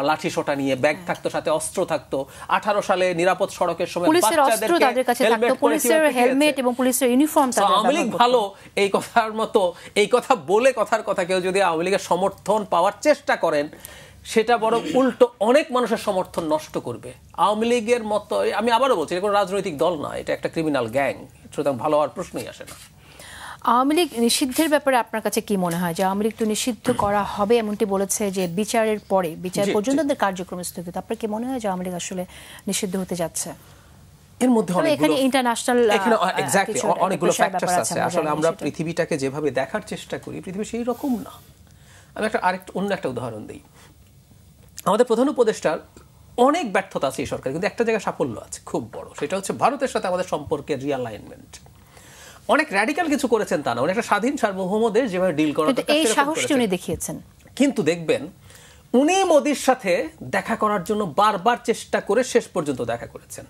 লাঠি সোটা নিয়ে, ব্যাগ থাকতো, সাথে অস্ত্র থাকতো। 18 সালে নিরাপদ সড়কের সময় পুলিশের অস্ত্র তাদের কাছে থাকতো, পুলিশের হেলমেট এবং পুলিশের ইউনিফর্ম তাদের আওয়ামী লীগ ভালো, এই কথার মতো এই কথা বলে কথার কথা কেউ যদি আওয়ামী লীগের সমর্থন পাওয়ার চেষ্টা করেন, সেটা বড় উল্টো অনেক মানুষের সমর্থন নষ্ট করবে। আওয়ামী লীগের মতো, আমি আবারও বলছি, এটা কোনো রাজনৈতিক দল না, এটা একটা ক্রিমিনাল গ্যাং, সুতরাং ভালো হওয়ার প্রশ্নই আসে না। আওয়ামী লীগ নিষিদ্ধের ব্যাপারে আপনার কাছে কি মনে হয়? যে আওয়ামী লীগ তো নিষিদ্ধ করা হবে এমনটি বলেছে, যে বিচারের পরে, বিচার পর্যন্ত তাদের কার্যক্রম স্থগিত। আপনার কি মনে হয় যে আওয়ামী লীগ আসলে নিষিদ্ধ হতে যাচ্ছে? এর মধ্যে অনেকগুলো ফ্যাক্টরস আছে। আসলে আমরা পৃথিবীটাকে যেভাবে দেখার চেষ্টা করি, পৃথিবী সেই রকম না। আমি অন্য একটা উদাহরণ দিই। আমাদের প্রধান উপদেষ্টার অনেক ব্যর্থতা আছে এই সরকার, কিন্তু একটা জায়গায় সাফল্য আছে খুব বড়, সেটা হচ্ছে ভারতের সাথে আমাদের সম্পর্কের রিঅ্যালাইনমেন্ট। অনেক র্যাডিক্যাল কিছু করেছেন তা না, উনি একটা স্বাধীন সার্বভৌম দেশ যেভাবে ডিল করা এই সাহসটি উনি দেখিয়েছেন। কিন্তু দেখবেন উনি মোদির সাথে দেখা করার জন্য বারবার চেষ্টা করে শেষ পর্যন্ত দেখা করেছেন।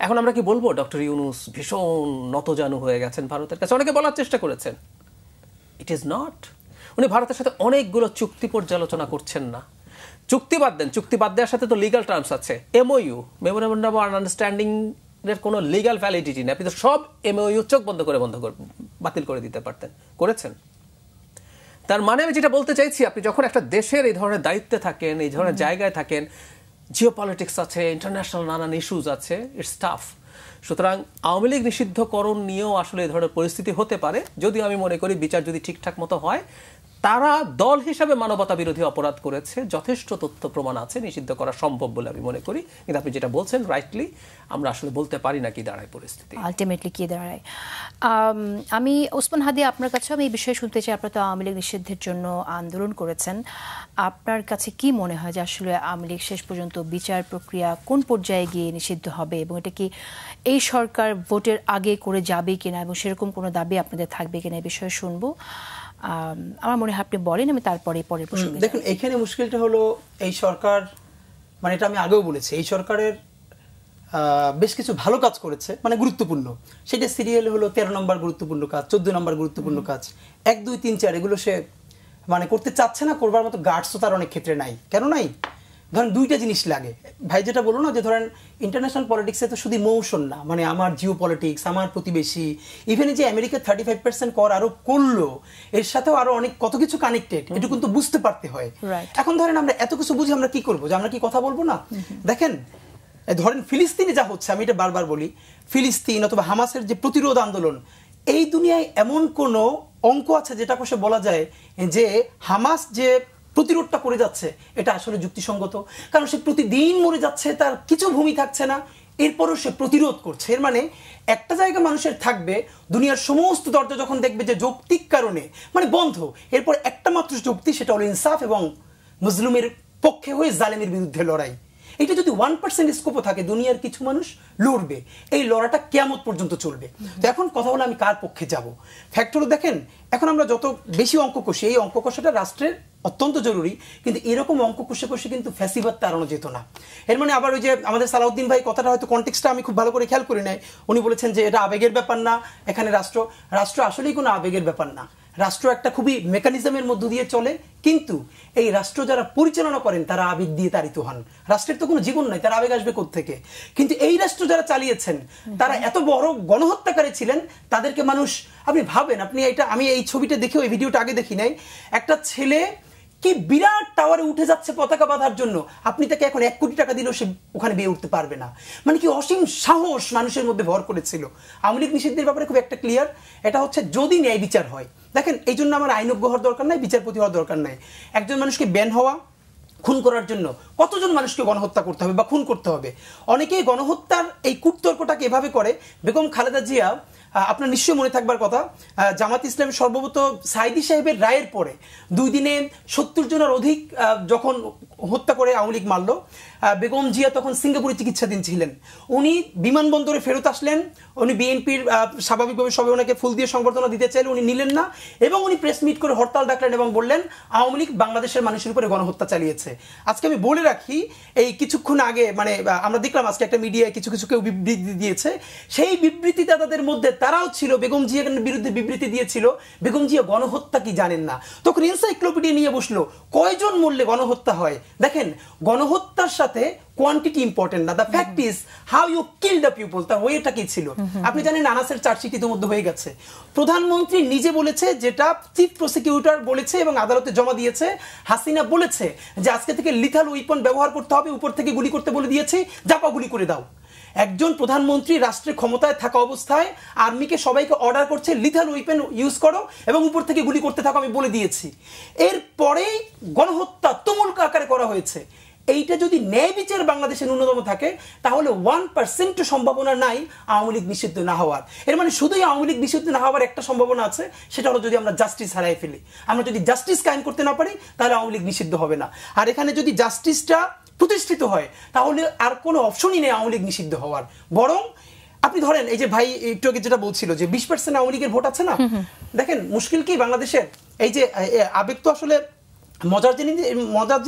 এখন আমরা কি বলবো ডক্টর ইউনূস ভীষণ নতজানু হয়ে গেছেন ভারতের কাছে? অনেকে বলার চেষ্টা করেছেন, ইট ইজ নট। উনি ভারতের সাথে অনেকগুলো চুক্তি পর্যালোচনা করছেন না। চুক্তি বাদ দেন, চুক্তি বাদ দেওয়ার সাথে তো লিগাল টার্মস আছে। এমওইউ, মেমোরেন্ডাম অফ আন্ডারস্ট্যান্ডিং এর কোনো লিগাল ভ্যালিডিটি নেই। আপনি তো সব এমওইউ চোখ বন্ধ করে বাতিল করে দিতে পারতেন, করেছেন। তার মানে আমি যেটা বলতে চাইছি, আপনি যখন একটা দেশের এই ধরনের দায়িত্বে থাকেন, এই ধরনের জায়গায় থাকেন, জিওপলিটিক্স আছে, ইন্টারন্যাশনাল নানান ইস্যুজ আছে, ইটস টাফ। সুতরাং আওয়ামী লীগ নিষিদ্ধকরণ নিয়েও আসলে এই ধরনের পরিস্থিতি হতে পারে, যদিও আমি মনে করি বিচার যদি ঠিকঠাক মতো হয়, তারা দল হিসাবে মানবতা বিরোধী অপরাধ করেছে, যথেষ্ট তথ্য প্রমাণ আছে, নিষিদ্ধ করা সম্ভব বলে আমি মনে করি। কিন্তু আপনি যেটা বলছেন রাইটলি, আমরা আসলে বলতে পারি না কি দাঁড়ায় পরিস্থিতি, আলটিমেটলি কি দাঁড়ায়। আমি ওসমান হাদি, আপনার কাছে আমি এই বিষয়ে শুনতে চাই। আপনারা তো আওয়ামী লীগ নিষিদ্ধের জন্য আন্দোলন করেছেন, আপনার কাছে কি মনে হয় যে আসলে আওয়ামী লীগ শেষ পর্যন্ত বিচার প্রক্রিয়া কোন পর্যায়ে গিয়ে নিষিদ্ধ হবে, এবং এটা কি এই সরকার ভোটের আগে করে যাবে কিনা, এবং সেরকম কোনো দাবি আপনাদের থাকবে কিনা, এই বিষয়ে শুনবো। আমার মনে হয় আপনি বলেন, আমি তারপরে পরের প্রসঙ্গে। দেখুন, এখানে মুশকিলটা হলো এই সরকার, মানে এটা আমি আগেও বলেছি, এই সরকারের বেশ কিছু ভালো কাজ করেছে, মানে গুরুত্বপূর্ণ, সেটা সিরিয়াল হলো 13 নম্বর গুরুত্বপূর্ণ কাজ, 14 নম্বর গুরুত্বপূর্ণ কাজ, 1, 2, 3, 4 এগুলো সে মানে করতে চাচ্ছে না, করবার মতো গার্ডসও তার অনেক ক্ষেত্রে নাই। কেন নাই? ধরেন দুইটা জিনিস লাগে ভাই, যেটা বলো না, যে ধরেন ইন্টারন্যাশনাল পলিটিক্সে তো শুধু ইমোশন না, মানে আমার জিও পলিটিক্স, আমার প্রতিবেশী, ইভেন যে আমেরিকা 35% কর আরো করলো, এর সাথেও আরো অনেক কত কিছু কানেক্টেড, এটা কিন্তু বুঝতে পারতে হয়। এখন ধরেন আমরা এত কিছু বুঝি, আমরা কি করবো? যে আমরা কি কথা বলবো না? দেখেন, ধরেন ফিলিস্তিনে যা হচ্ছে, আমি এটা বারবার বলি, ফিলিস্তিন অথবা হামাসের যে প্রতিরোধ আন্দোলন, এই দুনিয়ায় এমন কোন অঙ্ক আছে যেটা কোষে বলা যায় যে হামাস যে প্রতিরোধটা করে যাচ্ছে এটা আসলে যুক্তিসঙ্গত? কারণ সে প্রতিদিন মরে যাচ্ছে, তার কিছু ভূমি থাকছে না, এরপরও সে প্রতিরোধ করছে। এর মানে একটা জায়গা মানুষের থাকবে, দুনিয়ার সমস্ত দরজা যখন দেখবে যে যৌক্তিক কারণে মানে বন্ধ, এরপর একটা মাত্র যুক্তি, সেটা হলো ইনসাফ এবং মুজলুমের পক্ষে হয়ে জালেমের বিরুদ্ধে লড়াই। এটা যদি 1% স্কোপও থাকে, দুনিয়ার কিছু মানুষ লড়বে, এই লড়াটা কিয়ামত পর্যন্ত চলবে। তো এখন কথা হলো আমি কার পক্ষে যাব। ফ্যাক্টরও দেখেন, এখন আমরা যত বেশি অঙ্ক কষি, এই অঙ্ক কষাটা রাষ্ট্রের অত্যন্ত জরুরি, কিন্তু এরকম অঙ্ক কষে কষে কিন্তু ফ্যাসিবাদ তাড়ানো যেত না। এর মানে আবার ওই যে আমাদের সালাউদ্দিন ভাই কথাটা হয়তো কনটেক্সটটা আমি খুব ভালো করে খেয়াল করি নাই, উনি বলেছেন যে এটা আবেগের ব্যাপার না, এখানে রাষ্ট্র আসলেই কোনো আবেগের ব্যাপার না। রাষ্ট্র একটা খুবই মেকানিজমের মধ্য দিয়ে চলে, কিন্তু এই রাষ্ট্র যারা পরিচালনা করেন তারা আবেগ দিয়ে তাড়িত হন। রাষ্ট্রের তো কোনো জীবন নাই, তার আবেগ আসবে কোত্থেকে? কিন্তু এই রাষ্ট্র যারা চালিয়েছেন তারা এত বড় গণহত্যাকারী ছিলেন, তাদেরকে মানুষ, আপনি ভাবেন, আপনি এটা, আমি এই ছবিটা দেখে, ওই ভিডিওটা আগে দেখি নাই, একটা ছেলে কি বিরাট টাওয়ারে উঠে যাচ্ছে পতাকা বাঁধার জন্য, আপনি তাকে এখন 1 কোটি টাকা দিলেও সে ওখানে বেয়ে উঠতে পারবে না। মানে কি অসীম সাহস মানুষের মধ্যে ভর করেছিল। আওয়ামী লীগ নিষিদ্ধের ব্যাপারে খুব একটা ক্লিয়ার, এটা হচ্ছে যদি ন্যায় বিচার হয়। দেখেন, এই জন্য আমার আইনজ্ঞ হওয়ার দরকার নাই, বিচারপতি হওয়ার দরকার নাই। একজন মানুষকে ব্যান হওয়া, খুন করার জন্য কতজন মানুষকে গণহত্যা করতে হবে বা খুন করতে হবে? অনেকেই গণহত্যার এই কূটতর্কটাকে এভাবে করে। বেগম খালেদা জিয়া, আপনার নিশ্চয়ই মনে থাকবার কথা, জামাত ইসলামের সর্বপ্রত সাইদি সাহেবের রায়ের পরে 2 দিনে 70 জনের অধিক যখন হত্যা করে আওয়ামী লীগ মারল, বেগম জিয়া তখন সিঙ্গাপুরে চিকিৎসাধীন ছিলেন। উনি বিমানবন্দরে ফেরত আসলেন, উনি বিএনপির স্বাভাবিকভাবে সবাই ওনাকে ফুল দিয়ে সংবর্ধনা দিতে চাইলেন, উনি নিলেন না, এবং উনি প্রেস মিট করে হরতাল ডাকলেন এবং বললেন আওয়ামী লীগ বাংলাদেশের মানুষের উপরে গণহত্যা চালিয়েছে। আজকে আমি বলে রাখি, এই কিছুক্ষণ আগে মানে আমরা দেখলাম আজকে একটা মিডিয়ায় কিছু কেউ বিবৃতি দিয়েছে, সেই বিবৃতিদাতাদের মধ্যে তারাও ছিল, বেগম জিয়ার বিরুদ্ধে বিবৃতি দিয়েছিল, বেগম জিয়া গণহত্যা কি জানেন না। তখন এনসাইক্লোপিডিয়া নিয়ে বসলো, কয়জন মরলে গণহত্যা হয়? দেখেন, গণহত্যার সাথে কোয়ান্টিটি ইম্পর্টেন্ট না, the fact is how you kill the people, তার ওয়েটা কি ছিল। আপনি জানেন আনাসের চার্জশিট ইতিমধ্যে হয়ে গেছে, প্রধানমন্ত্রী নিজে বলেছে, যেটা চিফ প্রসিকিউটর বলেছে এবং আদালতে জমা দিয়েছে, হাসিনা বলেছে যে আজকে থেকে লিথাল উইপন ব্যবহার করতে হবে, উপর থেকে গুলি করতে বলে দিয়েছে, জাপা গুলি করে দাও। একজন প্রধানমন্ত্রী রাষ্ট্রের ক্ষমতায় থাকা অবস্থায় আর্মিকে সবাইকে অর্ডার করছে লিথাল উইপেন ইউজ করো এবং উপর থেকে গুলি করতে থাকো, আমি বলে দিয়েছি। এরপরেই গণহত্যা তুমুল আকারে করা হয়েছে। এইটা যদি ন্যায় বিচার বাংলাদেশে ন্যূনতম থাকে, তাহলে 1% সম্ভাবনা নাই আওয়ামী লীগ নিষিদ্ধ না হওয়ার। এর মানে শুধুই আওয়ামী লীগ নিষিদ্ধ না হওয়ার একটা সম্ভাবনা আছে, সেটা হলো যদি আমরা জাস্টিস হারাই ফেলি। আমরা যদি জাস্টিস কায়েম করতে না পারি, তাহলে আওয়ামী লীগ নিষিদ্ধ হবে না। আর এখানে যদি জাস্টিসটা প্রতিষ্ঠিত হয়, তাহলে আর কোনো অপশনই নেই আওয়ামী লীগ নিষিদ্ধ হওয়ার। বরং আপনি ধরেন, এই যে ভাই একটু আগে যেটা বলছিল যে 20% আওয়ামী লীগের ভোট আছে না, দেখেন মুশকিল কি বাংলাদেশের, এই যে আবেগ তো আসলে মজার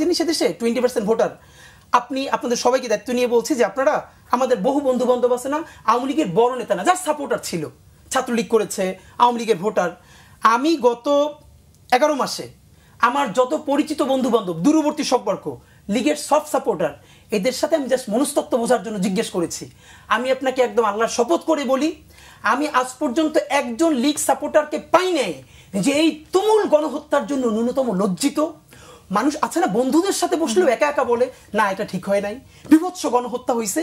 জিনিস, দেশে 20% ভোটার। আপনাদের সবাইকে দায়িত্ব নিয়ে বলছি যে আপনারা, আমাদের বহু বন্ধু বান্ধব আছে না আওয়ামী লীগের বড় নেতা না, যার সাপোর্টার ছিল, ছাত্রলীগ করেছে, আওয়ামী লীগের ভোটার। আমি গত 11 মাসে আমার যত পরিচিত বন্ধু বান্ধব, দূরবর্তী সম্পর্ক, লীগের সব সাপোর্টার, এদের সাথে আমি জাস্ট মনস্তত্ত্ব বোঝার জন্য জিজ্ঞেস করেছি। আমি আপনাকে একদম আল্লাহর শপথ করে বলি, আমি আজ পর্যন্ত একজন লীগ সাপোর্টারকে পাই নাই যে এই তুমুল গণহত্যার জন্য ন্যূনতম লজ্জিত। মানুষ আছে না, বন্ধুদের সাথে বসলেও একা একা বলে না এটা ঠিক হয় নাই, বিভৎস গণহত্যা হয়েছে।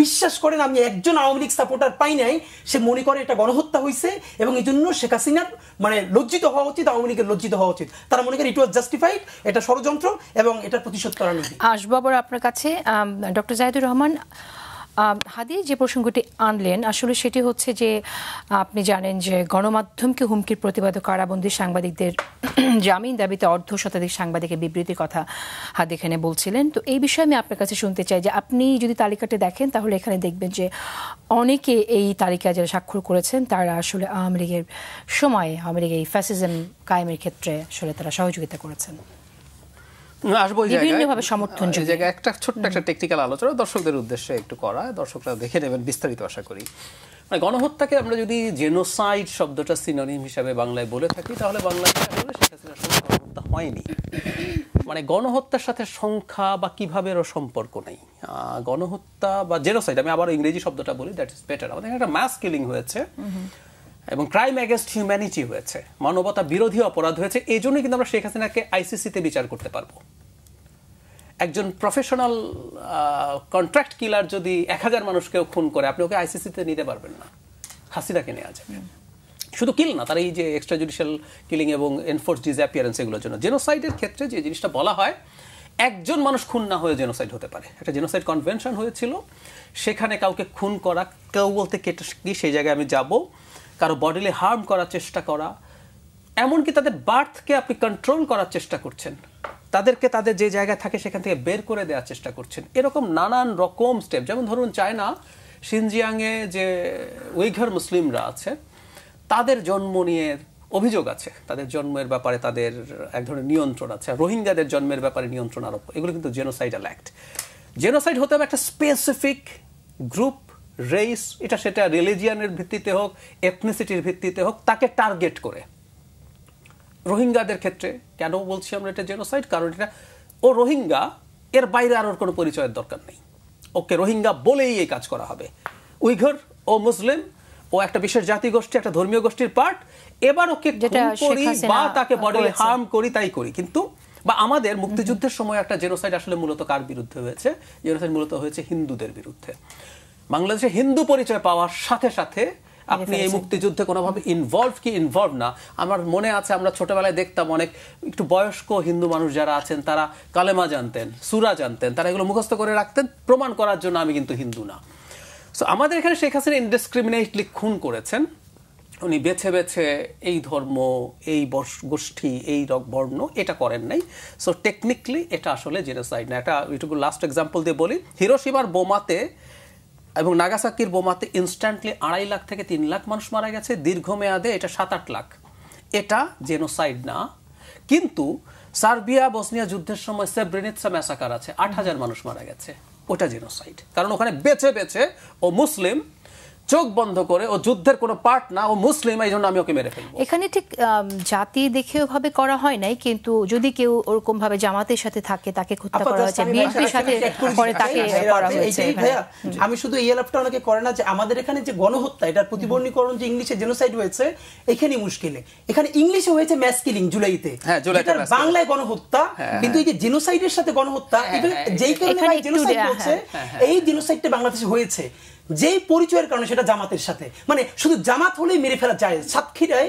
বিশ্বাস করেন, আমি একজন আওয়ামী লীগ সাপোর্টার পাই নাই সে মনে করে এটা গণহত্যা হয়েছে এবং এই জন্য শেখ হাসিনার মানে লজ্জিত হওয়া উচিত, আওয়ামী লীগের লজ্জিত হওয়া উচিত। তারা মনে করে ইট ওয়াজ জাস্টিফাইড, এটা ষড়যন্ত্র এবং এটার প্রতিশোধ তারা নেবে। আসবো আবার আপনার কাছে ডক্টর জাহিদুর রহমান। হাদি যে প্রসঙ্গটি আনলেন, আসলে সেটি হচ্ছে যে আপনি জানেন যে গণমাধ্যমকে হুমকির প্রতিবাদে কারাবন্দী সাংবাদিকদের জামিন দাবিতে অর্ধশতাধিক সাংবাদিকের বিবৃতির কথা হাদি এখানে বলছিলেন। তো এই বিষয়ে আমি আপনার কাছে শুনতে চাই যে আপনি যদি তালিকাটি দেখেন, তাহলে এখানে দেখবেন যে অনেকে এই তালিকায় যারা স্বাক্ষর করেছেন তারা আসলে আওয়ামী লীগের সময়, আওয়ামী লীগের এই ফ্যাসিজম কায়েমের ক্ষেত্রে আসলে তারা সহযোগিতা করেছেন। আসবো সমর্থন জায়গায় একটা ছোট্ট একটা টেকনিক্যাল আলোচনা দর্শকদের উদ্দেশ্যে একটু করা, দর্শকরা দেখে নেবেন বিস্তারিত আশা করি। মানে গণহত্যাকে আমরা যদি জেনোসাইড শব্দটা সিনোনিম হিসাবে বাংলায় বলে থাকি, তাহলে বাংলায় শেখ হাসিনার সঙ্গে গণহত্যা হয়নি। মানে গণহত্যার সাথে সংখ্যা বা কিভাবে এর সম্পর্ক নেই। গণহত্যা বা জেনোসাইড, আমি আবার ইংরেজি শব্দটা বলি, দ্যাট ইজ বেটার। আমাদের একটা মাস কিলিং হয়েছে এবং ক্রাইম এগেনস্ট হিউম্যানিটি হয়েছে, মানবতা বিরোধী অপরাধ হয়েছে। এই জন্যই কিন্তু আমরা শেখ হাসিনাকে আইসিসিতে বিচার করতে পারবো। একজন প্রফেশনাল কন্ট্রাক্ট কিলার যদি 1000 মানুষকেও খুন করে, আপনি ওকে আইসিসিতে নিতে পারবেন না, হাসিনাকে নেওয়া যাবে। শুধু কিল না, তার এই যে এক্সট্রা জুডিশিয়াল কিলিং এবং এনফোর্স ডিসঅ্যাপিয়ারেন্স, এগুলোর জন্য। জেনোসাইডের ক্ষেত্রে যে জিনিসটা বলা হয়, একজন মানুষ খুন না হয়ে জেনোসাইড হতে পারে। একটা জেনোসাইড কনভেনশন হয়েছিল, সেখানে কাউকে খুন করা, কেউ বলতে কি সেই জায়গায় আমি যাব, কারো বডিলি হার্ম করার চেষ্টা করা, এমনকি তাদের বার্থকে আপনি কন্ট্রোল করার চেষ্টা করছেন, তাদেরকে তাদের যে জায়গায় থাকে সেখান থেকে বের করে দেওয়ার চেষ্টা করছেন। এরকম নানান রকম স্টেপ, যেমন ধরুন চায়না শিনজিয়াংয়ে যে উইঘর মুসলিমরা আছে, তাদের জন্ম নিয়ে অভিযোগ আছে, তাদের জন্মের ব্যাপারে তাদের এক ধরনের নিয়ন্ত্রণ আছে, রোহিঙ্গাদের জন্মের ব্যাপারে নিয়ন্ত্রণ আরোপ, এগুলো কিন্তু জেনোসাইডাল অ্যাক্ট। জেনোসাইড হতে হবে একটা স্পেসিফিক গ্রুপ, রেস, এটা সেটা রিলিজিয়ানের ভিত্তিতে হোক, এথনিসিটির ভিত্তিতে হোক, তাকে টার্গেট করে। রোহিঙ্গাদের ক্ষেত্রে কেন বলছি আমরা এটা জেনোসাইড? কারণ এটা ও রোহিঙ্গা, এর বাইরে আর ওর কোনো পরিচয়ের দরকার নেই, ওকে রোহিঙ্গা বলেই এই কাজ করা হবে। উইঘুর ও মুসলিম, ও একটা বিশেষ জাতিগোষ্ঠী, একটা ধর্মীয় গোষ্ঠীর পার্ট, এবার ওকে খুন করি বা তাকে বডি হার্ম করি তাই করি। কিন্তু বা আমাদের মুক্তিযুদ্ধের সময় একটা জেনোসাইড আসলে মূলত কার বিরুদ্ধে হয়েছে? জেনোসাইড মূলত হয়েছে হিন্দুদের বিরুদ্ধে। বাংলাদেশে হিন্দু পরিচয় পাওয়ার সাথে সাথে আপনি এই মুক্তিযুদ্ধে কোনোভাবে ইনভলভ না। আমার মনে আছে আমরা ছোটবেলায় দেখতাম অনেক একটু বয়স্ক হিন্দু মানুষ যারা আছেন তারা কালেমা জানতেন, সূরা জানতেন, তারা এগুলো মুখস্থ করে রাখতেন প্রমাণ করার জন্য আমি কিন্তু হিন্দু না। সো আমাদের এখানে শেখ হাসিনা ইনডিসক্রিমিনেটলি খুন করেছেন, উনি বেছে বেছে এই ধর্ম, এই গোষ্ঠী, এই বর্ণ এটা করেন নাই। সো টেকনিক্যালি এটা আসলে জেনোসাইড না। এটা এটুকু লাস্ট এক্সাম্পল দিয়ে বলি, হিরোশিমার বোমাতে এবং নাগাসাকির বোমাতে ইনস্ট্যান্টলি 2.5 লাখ থেকে 3 লাখ মানুষ মারা গেছে, দীর্ঘমেয়াদে এটা 7-8 লাখ। এটা জেনোসাইড না। কিন্তু সার্বিয়া বসনিয়া যুদ্ধের সময় সেব্রেনিৎসা ম্যাসাকার আছে, 8,000 মানুষ মারা গেছে, ওটা জেনোসাইড। কারণ ওখানে বেছে বেছে ও মুসলিম, চোখ বন্ধ করে, ও যুদ্ধের কোনো পার্ট না, ও মুসলিম, এই জন্য আমি ওকে মেরে ফেলবো। এখানে ঠিক জাতি দেখে ওভাবে করা হয় নাই, কিন্তু যদি কেউ ওরকম ভাবে জামাতের সাথে থাকে তাকে হত্যা করা হয়েছে, বিএনপির সাথে করে তাকে করা হয়েছে। আমি শুধু এই আলাপটা অনেকে করে না যে আমাদের এখানে যে গণহত্যা, এটার প্রতিবর্ণীকরণ যে ইংলিশে জেনোসাইড হয়েছে, এখানেই মুশকিলে। এখানে ইংলিশে হয়েছে ম্যাস কিলিং জুলাইতে, বাংলায় গণহত্যা, কিন্তু এই যে জেনোসাইডের সাথে গণহত্যা, যেই কারণে জেনোসাইড হচ্ছে, এই জেনোসাইডটা বাংলাদেশে হয়েছে যেই পরিচয়ের কারণে সেটা জামাতের সাথে, মানে শুধু জামাত হলেই মেরে ফেলা যায়। সাতক্ষীরায়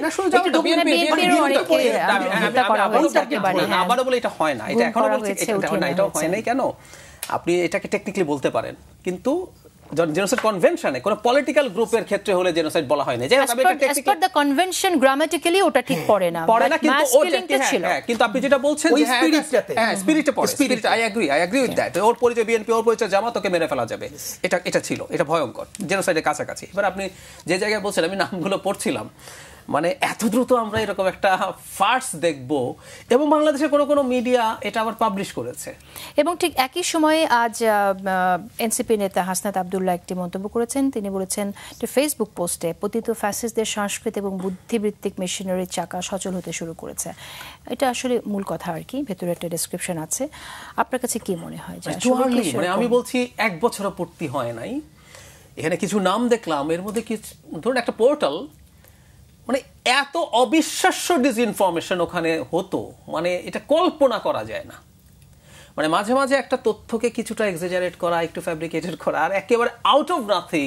আবারও বলে এটা হয় না, এটা এখনো বলছি এটা হয় না। এটাও হয় নাই কেন? আপনি এটাকে টেকনিক্যালি বলতে পারেন, কিন্তু জেনোসাইড কনভেনশনে কোন পলিটিক্যাল গ্রুপের ক্ষেত্রে হলে জেনোসাইড বলা হয় না। যে as per the convention grammatically ওটা ঠিক পড়ে না, কিন্তু কিন্তু আপনি যেটা বলছেন যে স্পিরিটে পড়ে, spirit I agree with that. ওর পরিচয় বিএনপি, ওর পরিচয় জামাত, ওকে মেরে ফেলা যাবে, এটা ছিল, এটা ভয়ঙ্কর, জেনোসাইডের কাছাকাছি। এবার আপনি যে জায়গায় বলছেন, আমি নামগুলো পড়ছিলাম, মানে এত দ্রুত আমরা এরকম একটা ফার্স দেখব, এবং বাংলাদেশের কোনো মিডিয়া এটা আবার পাবলিশ করেছে। এবং ঠিক একই সময়ে আজ এনসিপি নেতা হাসনাত আব্দুল্লাহ একটি মন্তব্য করেছেন। তিনি বলেছেন যে ফেসবুক পোস্টে পতিত ফ্যাসিস্টদের সংস্কৃতি এবং বুদ্ধিবৃত্তিক মেশিনারির চাকা সচল হতে শুরু করেছে। এটা আসলে মূল কথা আর কি, ভেতরে একটা ডেসক্রিপশন আছে। আপনার কাছে কি মনে হয়? মানে আমি বলছি 1 বছরও পূর্তি হয় নাই, এখানে কিছু নাম দেখলাম, এর মধ্যে কিছু ধরুন একটা পোর্টাল, মানে এত অবিশ্বাস্য ডিসইনফরমেশন ওখানে হতো, মানে এটা কল্পনা করা যায় না। মানে মাঝে মাঝে একটা তথ্যকে কিছুটা এক্সাজারেট করা, একটু ফ্যাব্রিকেটেড করা, আর একেবারে আউট অফ নাথিং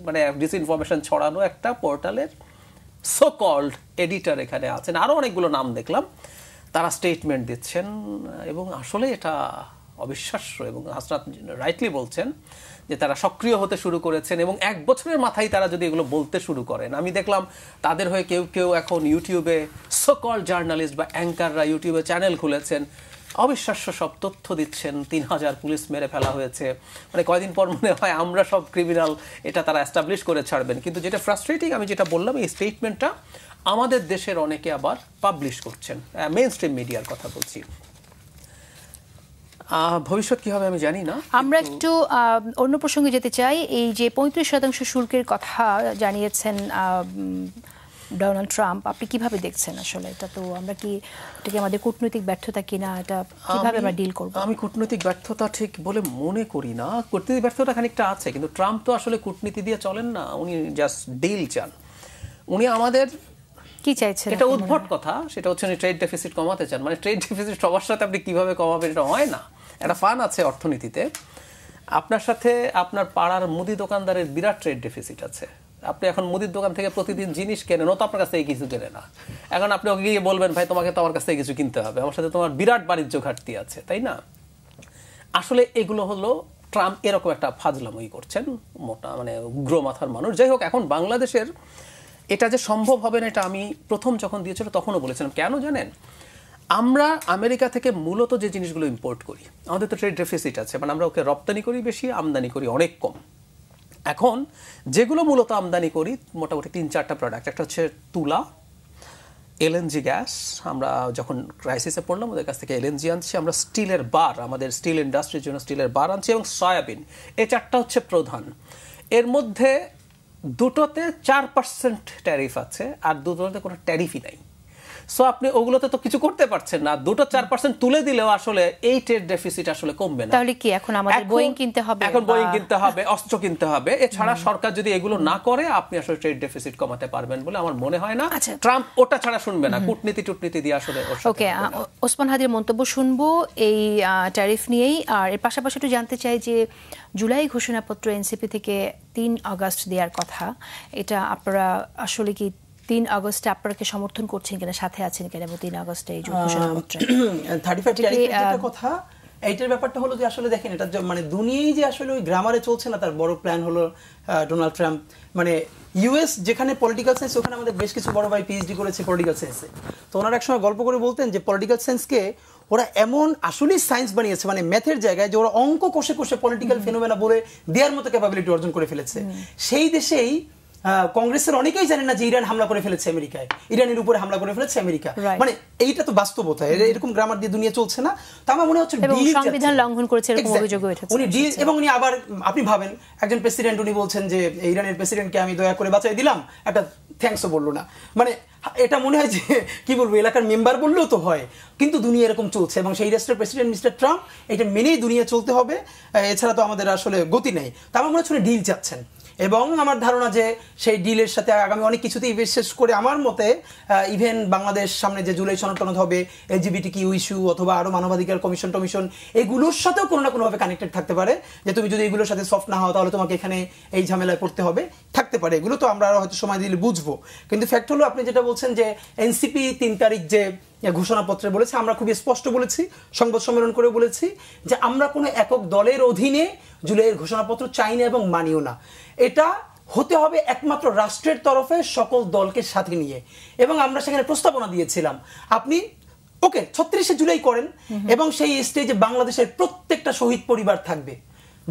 মানে ডিসইনফরমেশন ছড়ানো একটা পোর্টালের সো কল্ড এডিটর এখানে আছেন। আরও অনেকগুলো নাম দেখলাম, তারা স্টেটমেন্ট দিচ্ছেন, এবং আসলে এটা অবিশ্বাস্য। এবং হাসনাত রাইটলি বলছেন যে তারা সক্রিয় হতে শুরু করেছেন, এবং 1 বছরের মাথায় তারা যদি এগুলো বলতে শুরু করেন, আমি দেখলাম তাদের হয়ে কেউ কেউ এখন ইউটিউবে সো-কল্ড জার্নালিস্ট বা অ্যাঙ্কাররা ইউটিউবে চ্যানেল খুলেছেন, অবিশ্বাস্য সব তথ্য দিচ্ছেন। 3000 পুলিশ মেরে ফেলা হয়েছে, মানে কয়দিন পর মনে হয় আমরা সব ক্রিমিনাল, এটা তারা এস্টাবলিশ করে ছাড়বেন। কিন্তু যেটা ফ্রাস্ট্রেটিং, আমি যেটা বললাম, এই স্টেটমেন্টটা আমাদের দেশের অনেকে আবার পাবলিশ করছেন, মেইন স্ট্রিম মিডিয়ার কথা বলছি। ভবিষ্যৎ কি হবে আমি জানি না। আমরা একটু অন্য প্রসঙ্গে যেতে চাই। এই যে 35% শুল্কের কথা জানিয়েছেন ডোনাল্ড ট্রাম্প, আপনি কিভাবে দেখছেন আসলে? এটা তো আমরা কি, এটা কি আমাদের কূটনৈতিক ব্যর্থতা কিনা, এটা কিভাবে আমরা ডিল করব? আমি কূটনৈতিক ব্যর্থতা ঠিক বলে মনে করি না। কূটনৈতিক ব্যর্থতা খানিকটা আছে, কিন্তু ট্রাম্প তো আসলে কূটনীতি দিয়ে চলেন না, উনি জাস্ট ডিল চান। উনি আমাদের কি চাইছেন? এটা উদ্ভট কথা, সেটা হচ্ছে উনি ট্রেড ডেফিসিট কমাতে চান। মানে ট্রেড ডেফিসিট সবার সাথে আপনি কিভাবে কমাবেন, এটা হয় না। একটা ফান আছে অর্থনীতিতে, আপনার সাথে আপনার পাড়ার মুদি দোকানদারের বিরাট ট্রেড ডেফিসিট আছে। আপনি এখন মুদির দোকান থেকে প্রতিদিন জিনিস কেনেন, ও তো আপনার কাছ থেকে কিছু কেনে না। এখন আপনি ওকে গিয়ে বলবেন, ভাই তোমাকে তো আমার কাছ থেকে কিছু কিনতে হবে, আমার সাথে তোমার বিরাট বাণিজ্য ঘাটতি আছে, তাই না? আসলে এগুলো হলো ট্রাম্প এরকম একটা ফাজলামই করছেন, মোটা মানে উগ্র মাথার মানুষ। যাই হোক, এখন বাংলাদেশের এটা যে সম্ভব হবে না, এটা আমি প্রথম যখন দিয়েছিল তখনও বলেছিলাম। কেন জানেন? আমরা আমেরিকা থেকে মূলত যে জিনিসগুলো ইম্পোর্ট করি, আমাদের তো ট্রেড ডেফিসিট আছে, মানে আমরা ওকে রপ্তানি করি বেশি, আমদানি করি অনেক কম। এখন যেগুলো মূলত আমদানি করি মোটামুটি 3-4টা প্রোডাক্ট, একটা হচ্ছে তুলা, এলএনজি গ্যাস, আমরা যখন ক্রাইসিসে পড়লাম ওদের কাছ থেকে এলএনজি আনছি, আমরা স্টিলের বার, আমাদের স্টিল ইন্ডাস্ট্রির জন্য স্টিলের বার আনছি, এবং সয়াবিন। এই চারটা হচ্ছে প্রধান। এর মধ্যে দুটোতে 4% ট্যারিফ আছে, আর দুটোতে কোনো ট্যারিফই নাই। সো আপনি ওগুলোতে তো কিছু করতে পারছেন না। দুটো 4% তুলে দিলেও আসলে এই ট্রেড ডেফিসিট আসলে কমবে না। তাহলে কি এখন আমাদের বোয়িং কিনতে হবে? এখন বোয়িং কিনতে হবে, অস্ত্র কিনতে হবে। এছাড়া সরকার যদি এগুলো না করে আপনি আসলে ট্রেড ডেফিসিট কমাতে পারবেন বলে আমার মনে হয় না। ট্রাম্প ওটা ছাড়া শুনবে না, কূটনীতি দিয়ে আসলে। ওকে, ওসমান হাদির মন্তব্য শুনবো এই ট্যারিফ নিয়েই। আর এর পাশাপাশি একটু জানতে চাই যে জুলাই ঘোষণাপত্র এনসিপি থেকে 3 আগস্ট দেওয়ার কথা, এটা আপনারা আসলে কি 3 আগস্টে আপনারা সমর্থন করছেন কিনা, সাথে আছেন কিনা? এবং 3 আগস্টে এই ঘোষণাপত্রে 35 ট্যারিফের কথা, এইটার ব্যাপারটা হলো যে আসলে দেখেন, এটা মানে দুনিয়ায় যে আসলে ওই গ্রামারে চলছে না, তার বড় প্ল্যান হলো ডোনাল্ড ট্রাম্প। মানে ইউএস যেখানে পলিটিক্যাল সায়েন্স, ওখানে আমাদের বেশ কিছু বড় ভাই পিএইচডি করেছে পলিটিক্যাল সায়েন্সে। তো ওনারা একসময় গল্প করে বলতেন যে পলিটিক্যাল সায়েন্সকে ওরা এমন আসলেই সায়েন্স বানিয়েছে, মানে ম্যাথের জায়গায়, যে ওরা অঙ্ক কষে কষে পলিটিক্যাল ফেনোমেনা বলে দেওয়ার মতো ক্যাপাবিলিটি অর্জন করে ফেলেছে। সেই দেশেই কংগ্রেসের অনেকেই জানে না যে ইরান হামলা করে ফেলেছে আমেরিকায়, ইরানের উপরে হামলা করে ফেলেছে আমেরিকা। মানে এইটা তো বাস্তবতা, এরকম গ্রামার দিয়ে দুনিয়া চলছে না। তো আমার মনে হচ্ছে সংবিধান লঙ্ঘন করেছে এরকম অভিযোগ উঠেছে উনি ডিল, এবং উনি আবার, আপনি ভাবেন একজন প্রেসিডেন্ট, উনি বলছেন যে ইরানের প্রেসিডেন্টকে আমি দয়া করে বাঁচাই দিলাম, একটা থ্যাঙ্কসও বললো না। মানে এটা মনে হয় যে কি বলবো, এলাকার মেম্বার বললেও তো হয়, কিন্তু দুনিয়া এরকম চলছে, এবং সেই রাষ্ট্রের প্রেসিডেন্ট মিস্টার ট্রাম্প এটা মেনেই দুনিয়া চলতে হবে, এছাড়া তো আমাদের আসলে গতি নেই। তা আমার মনে হচ্ছে ডিল চাচ্ছেন, এবং আমার ধারণা যে সেই ডিলের সাথে আগামী অনেক কিছুতেই, বিশেষ করে আমার মতে ইভেন বাংলাদেশ সামনে যে জুলাই সনদ টনদ হবে, এলজিবিটিকিউ ইস্যু অথবা আরো মানবাধিকার কমিশন টমিশন, এগুলোর সাথেও কোনো না কোনোভাবে কানেক্টেড থাকতে পারে, যে তুমি যদি এগুলোর সাথে সফট না হও তাহলে তোমাকে এখানে এই ঝামেলায় পড়তে হবে, থাকতে পারে। এগুলো তো আমরা হয়তো সময় দিলে বুঝবো, কিন্তু ফ্যাক্ট হলো আপনি যেটা বলছেন যে এনসিপি 3 তারিখ যে ঘোষণাপত্রে বলেছে, আমরা খুবই স্পষ্ট বলেছি, সংবাদ সম্মেলন করে বলেছি যে আমরা কোনো একক দলের অধীনে জুলাইয়ের ঘোষণাপত্র চাই না এবং মানিও না। এটা হতে হবে একমাত্র রাষ্ট্রের তরফে সকল দলকে সাথে নিয়ে, এবং আমরা সেখানে প্রস্তাবনা দিয়েছিলাম, আপনি ওকে 36শে জুলাই করেন, এবং সেই স্টেজে বাংলাদেশের প্রত্যেকটা শহীদ পরিবার থাকবে,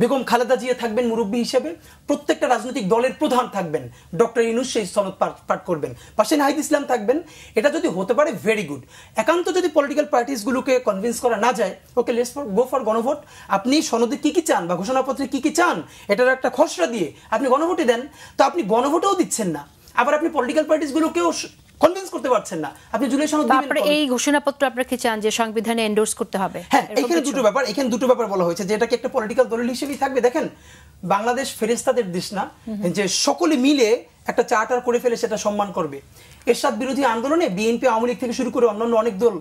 বেগম খালেদা জিয়া থাকবেন মুরব্বী হিসেবে, প্রত্যেকটা রাজনৈতিক দলের প্রধান থাকবেন, ডক্টর ইউনূস সেই সনদ পাঠ করবেন, পাশে নাহিদ ইসলাম থাকবেন। এটা যদি হতে পারে ভেরি গুড। একান্ত যদি পলিটিক্যাল পার্টিসগুলোকে কনভিন্স করা না যায়, ওকে লেটস গো ফর গণভোট। আপনি সনদে কি কি চান বা ঘোষণাপত্রে কি কি চান এটার একটা খসড়া দিয়ে আপনি গণভোটে দেন। তো আপনি গণভোটেও দিচ্ছেন না, আবার আপনি পলিটিক্যাল পার্টিসগুলোকেও কনভিন্স করতে পারছেন না, আপনি জুলাই সনদ দিবেন। তারপরে এই ঘোষণাপত্র আপনারা কি চান যে সংবিধানে এন্ডোর্স করতে হবে? হ্যাঁ, এখানে দুটো ব্যাপার বলা হয়েছে, যে এটা কি একটা পলিটিক্যাল দলিল হিসেবেই থাকবে। দেখেন, বাংলাদেশ ফেরেশতাদের দেশ না যে সকলে মিলে একটা চার্টার করে ফেলে সেটা সম্মান করবে। এরশাদ বিরোধী আন্দোলনে বিএনপি, আওয়ামী লীগ থেকে শুরু করে অন্যান্য অনেক দল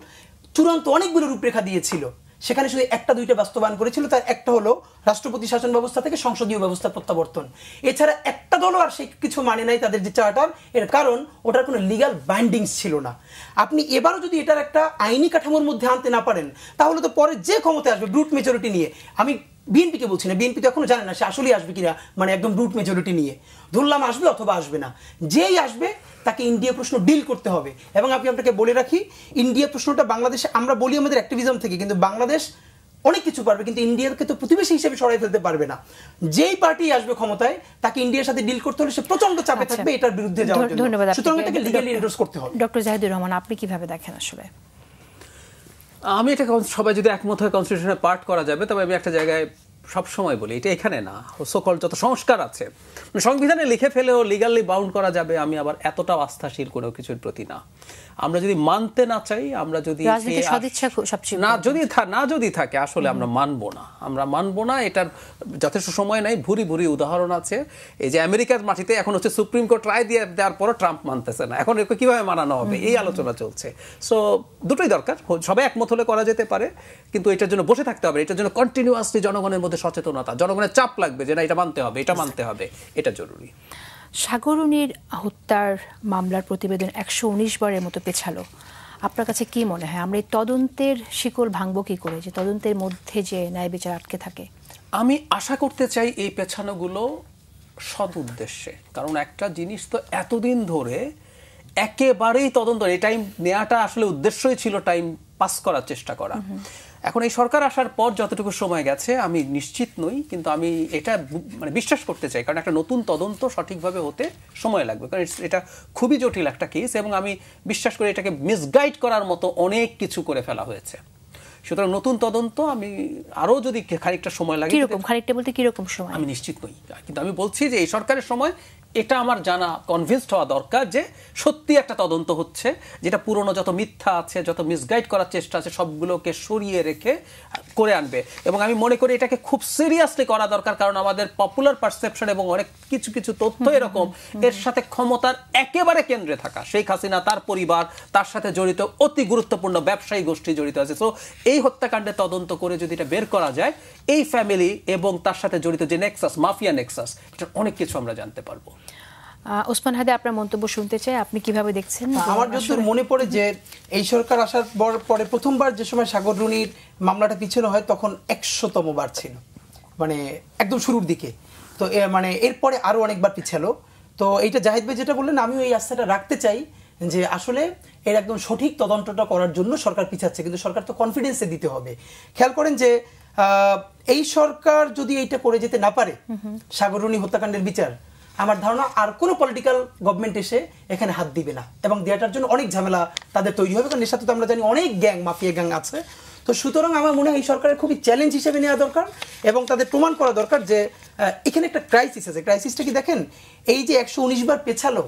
চূড়ান্ত অনেকগুলো রূপরেখা দিয়েছিল, সেখানে শুধু 1-2টা বাস্তবায়ন করেছিল। তার একটা হলো রাষ্ট্রপতি শাসন ব্যবস্থা থেকে সংসদীয় ব্যবস্থা প্রত্যাবর্তন। এছাড়া একটা দলও আর সেই কিছু মানে নাই তাদের যে চার্টার, এর কারণ ওটার কোনো লিগ্যাল বাইন্ডিংস ছিল না। আপনি এবারও যদি এটার একটা আইনি কাঠামোর মধ্যে আনতে না পারেন, তাহলে তো পরে যে ক্ষমতা আসবে ব্রুট মেজরিটি নিয়ে, আমি বিএনপিকে বলছি না, বিএনপি তো এখনো জানে না সে আসলেই আসবে কিনা, মানে একদম ব্রুট মেজরিটি নিয়ে ধরলাম আসবে অথবা আসবে না, যেই আসবে তাকে ইন্ডিয়া প্রশ্ন ডিল করতে হবে। এবং আমি আপনাকে বলে রাখি, ইন্ডিয়া প্রশ্নটা বাংলাদেশে আমরা বলি আমাদের অ্যাক্টিভিজম থেকে, কিন্তু বাংলাদেশ অনেক কিছু পারবে, কিন্তু ইন্ডিয়াকে তো প্রতিবেশী হিসেবে সরাই ফেলতে পারবে না। যেই পার্টি আসবে ক্ষমতায় তাকে ইন্ডিয়ার সাথে ডিল করতে হলে সে প্রচন্ড চাপে থাকবে এটার বিরুদ্ধে যাওয়ার জন্য। ধন্যবাদ। সুতরাং এটাকে লিগ্যালি এন্ডোর্স করতে হবে। ডক্টর জাহিদুর রহমান, আপনি কিভাবে দেখেন? আসলে আমি এটা সবাই যদি একমত হয় কনস্টিটিউশনে পার্ট করা যাবে, তবে আমি একটা জায়গায় সবসময় বলি, এটা এখানে না, সকল যত সংস্কার আছে সংবিধানে লিখে ফেলেও লিগালি বাউন্ড করা যাবে, আমি আবার এতটাও আস্থাশীল কোনো কিছুর প্রতি না। আমরা যদি মানতে না চাই, আমরা যদি যদি থাকে আসলে আমরা মানবো না। এটার যথেষ্ট সময় নাই, ভুরি ভুরি উদাহরণ আছে। এই যে আমেরিকার মাটিতে এখন হচ্ছে সুপ্রিম কোর্ট রায় দিয়ে দেওয়ার পরও ট্রাম্প মানতেছে না, এখন একে কিভাবে মানানো হবে এই আলোচনা চলছে। সো দুটোই দরকার, সবাই একমত হলে করা যেতে পারে, কিন্তু এটার জন্য বসে থাকতে হবে, এটার জন্য কন্টিনিউয়াসলি জনগণের মধ্যে সচেতনতা, জনগণের চাপ লাগবে যে না এটা মানতে হবে, এটা জরুরি। সাগরুনির হত্যার মামলার প্রতিবেদন 119 বারের মতো পেছালো। আপনার কাছে কি মনে হয় আমরা এই তদন্তের শিকল ভাঙবো কি করে, যে তদন্তের মধ্যে যে ন্যায় বিচার আটকে থাকে? আমি আশা করতে চাই এই পেছানোগুলো সৎ উদ্দেশ্যে, কারণ একটা জিনিস তো এতদিন ধরে একেবারেই তদন্ত, এই টাইম নেওয়াটা আসলে উদ্দেশ্যই ছিল টাইম পাস করার চেষ্টা করা। এখন এই সরকার আসার পর যতটুকু সময় গেছে আমি নিশ্চিত নই, কিন্তু আমি এটা মানে বিশ্বাস করতে চাই, কারণ একটা নতুন তদন্ত সঠিকভাবে হতে সময় লাগবে, কারণ এটা খুবই জটিল একটা কেস, এবং আমি বিশ্বাস করি এটাকে মিসগাইড করার মতো অনেক কিছু করে ফেলা হয়েছে। সুতরাং নতুন তদন্ত আমি আরো যদি খানিকটা সময় লাগে, কিরকম খানিকটা বলতে কিরকম সময় আমি নিশ্চিত নই, কিন্তু আমি বলছি যে এই সরকারের সময় এটা আমার জানা কনভিন্সড হওয়া দরকার যে সত্যি একটা তদন্ত হচ্ছে, যেটা পুরনো যত মিথ্যা আছে, যত মিসগাইড করার চেষ্টা আছে, সবগুলোকে সরিয়ে রেখে করে আনবে। এবং আমি মনে করি এটাকে খুব সিরিয়াসলি করা দরকার, কারণ আমাদের পপুলার পারসেপশন এবং অনেক কিছু কিছু তথ্য এরকম এর সাথে ক্ষমতার একেবারে কেন্দ্রে থাকা শেখ হাসিনা, তার পরিবার, তার সাথে জড়িত অতি গুরুত্বপূর্ণ ব্যবসায়ী গোষ্ঠী জড়িত আছে। সো এই হত্যাকাণ্ডের তদন্ত করে যদি এটা বের করা যায়, এই ফ্যামিলি এবং তার সাথে জড়িত যে নেক্সাস, মাফিয়া নেক্সাস, এটা অনেক কিছু আমরা জানতে পারবো। ওসমান হাদি, আপনার মন্তব্য শুনতে চাই, আপনি কিভাবে দেখছেন? আমার যতদূর মনে পড়ে যে এই সরকার আসার পরে প্রথমবার যে সময় সাগর রুনির মামলাটা পিছানো হয় তখন 100তম বার ছিল, মানে একদম শুরুর দিকে। তো মানে এরপরে আরো অনেকবার পিছালো। তো এইটা জাহিদ ভাই যেটা বললেন, আমিও এই আস্থাটা রাখতে চাই যে আসলে এর একদম সঠিক তদন্তটা করার জন্য সরকার পিছাচ্ছে, কিন্তু সরকার তো কনফিডেন্সে দিতে হবে। খেয়াল করেন যে এই সরকার যদি এইটা করে যেতে না পারে, সাগর রুনি হত্যাকাণ্ডের বিচার, আমার ধারণা আর কোনো পলিটিক্যাল গভর্নমেন্ট এসে এখানে হাত দিবে না, এবং দেওয়াটার জন্য অনেক ঝামেলা তাদের তৈরি হবে, কারণ এর সাথে তো আমরা জানি অনেক গ্যাং, মাফিয়া গ্যাং আছে। তো সুতরাং আমার মনে হয় এই সরকারের খুবই চ্যালেঞ্জ হিসেবে নেওয়া দরকার, এবং তাদের প্রমাণ করা দরকার যে এখানে একটা ক্রাইসিস আছে। ক্রাইসিসটা কি দেখেন, এই যে 119 বার পেছালো,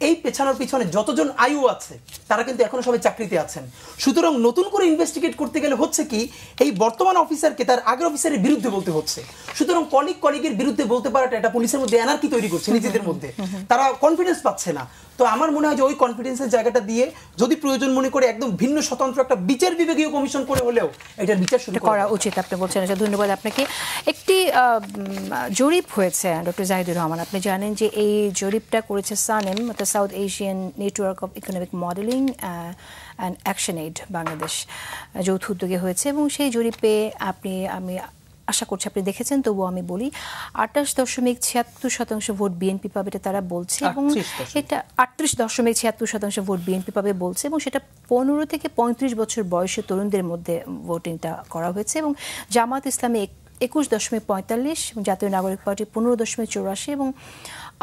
এই পেছানোর পিছনে যতজন আয়ু আছে তারা কিন্তু এখনো সবাই চাকরিতে আছেন। সুতরাং নতুন করে ইনভেস্টিগেট করতে গেলে হচ্ছে কি, এই বর্তমান অফিসারকে তার আগের অফিসারের বিরুদ্ধে বলতে হচ্ছে। সুতরাং কলিগের বিরুদ্ধে বলতে পারাটা এটা পুলিশের মধ্যে এনার্কি তৈরি করছে নিজেদের মধ্যে, তারা কনফিডেন্স পাচ্ছে না। তো আমার মনে হয় যে ওই কনফিডেন্সের জায়গাটা দিয়ে যদি প্রয়োজন মনে করে একদম ভিন্ন স্বতন্ত্র একটা বিচার বিভাগীয় কমিশন করে হলেও এটার বিচার শুরু করা উচিত। আপনি বলছেন, ধন্যবাদ আপনাকে। একটি জরিপ হয়েছে ডক্টর জাহিদুর রহমান, আপনি জানেন যে এই জরিপটা করেছে SANEM, south Asian network of economic modelling and action aid Bangladesh যৌথ উদ্যোগে হয়েছে, এবং সেই জরিপে আমি আশা করছি আপনি দেখেছেন, তবুও আমি বলি 28.76% ভোট বিএনপি পাবে, এটা তারা বলছে, এবং এটা 38.76% ভোট বিএনপি পাবে বলছে, এবং সেটা 15 থেকে 35 বছর বয়সী তরুণদের মধ্যে ভোটিংটা করা হয়েছে, এবং জামাত ইসলামী 21.45, জাতীয় নাগরিক পার্টি 15.84, এবং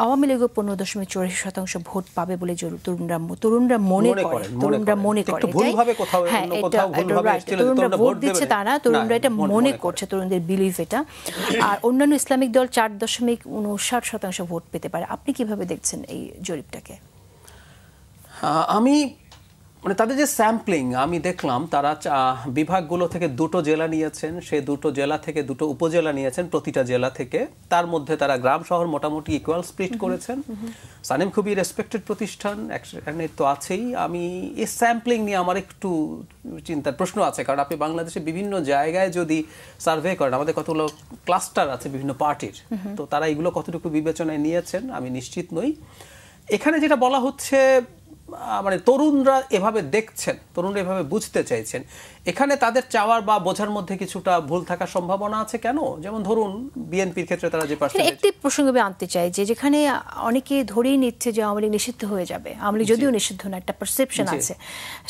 আওয়ামী লীগও 15.84% ভোট পাবে বলে তরুণরা মনে করে। তরুণরা ভোট দিচ্ছে তা না, তরুণরা এটা মনে করছে, তরুণদের বিলিভ এটা। আর অন্যান্য ইসলামিক দল 4.59% ভোট পেতে পারে। আপনি কিভাবে দেখছেন এই জরিপটাকে? আমি মানে তাদের যে স্যাম্পলিং আমি দেখলাম, তারা বিভাগগুলো থেকে 2টো জেলা নিয়েছেন, সেই 2টো জেলা থেকে 2টো উপজেলা নিয়েছেন প্রতিটা জেলা থেকে, তার মধ্যে তারা গ্রাম শহর মোটামুটি ইকুয়াল স্প্লিট করেছেন। সানেম খুবই রেসপেক্টেড প্রতিষ্ঠান, এখানে তো আছেই। আমি এই স্যাম্পলিং নিয়ে আমার একটু চিন্তার প্রশ্ন আছে, কারণ আপনি বাংলাদেশে বিভিন্ন জায়গায় যদি সার্ভে করেন, আমাদের কতগুলো ক্লাস্টার আছে বিভিন্ন পার্টির, তো তারা এগুলো কতটুকু বিবেচনায় নিয়েছেন আমি নিশ্চিত নই। এখানে যেটা বলা হচ্ছে, মানে তরুণরা এভাবে দেখছেন, তরুণরা এভাবে বুঝতে চাইছেন, এখানে তাদের চাওয়ার বা বোঝার মধ্যে কিছুটা ভুল থাকার সম্ভাবনা আছে। কেন? যেমন ধরুন বিএনপির ক্ষেত্রে তারা যে একটি প্রসঙ্গে আনতে চাই যে যেখানে অনেকে ধরেই নিচ্ছে যে আওয়ামী লীগ নিষিদ্ধ হয়ে যাবে, আওয়ামী লীগ যদিও নিষিদ্ধ না, একটা পারসেপশন আছে,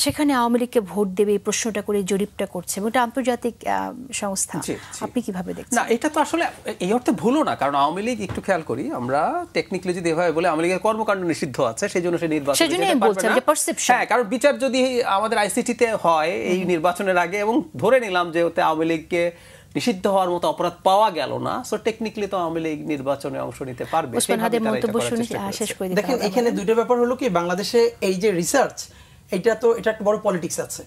সেখানে আওয়ামী লীগকে ভোট দেবে এই প্রশ্নটা করে জরিপটা করছে, এবং এটা আন্তর্জাতিক সংস্থা। আপনি কিভাবে দেখছেন? না, এটা তো আসলে এই অর্থে ভুলও না, কারণ আওয়ামী লীগ একটু খেয়াল করি আমরা টেকনিক্যালি যদি এভাবে বলে আওয়ামী লীগের কর্মকাণ্ড নিষিদ্ধ আছে, সেই জন্য সে নির্বাচন, হ্যাঁ, কারণ বিচার যদি আমাদের আইসিটিতে হয় এই নির্বাচনের আগে, এবং ধরে নিলাম যে ওতে আওয়ামী লীগকে নিষিদ্ধ হওয়ার মতো অপরাধ পাওয়া গেল না, সো টেকনিক্যালি তো আওয়ামী লীগ নির্বাচনে অংশ নিতে পারবে। দেখেন এখানে দুইটা ব্যাপার হলো কি, বাংলাদেশে এই যে রিসার্চ, এটা একটা বড় পলিটিক্স আছে,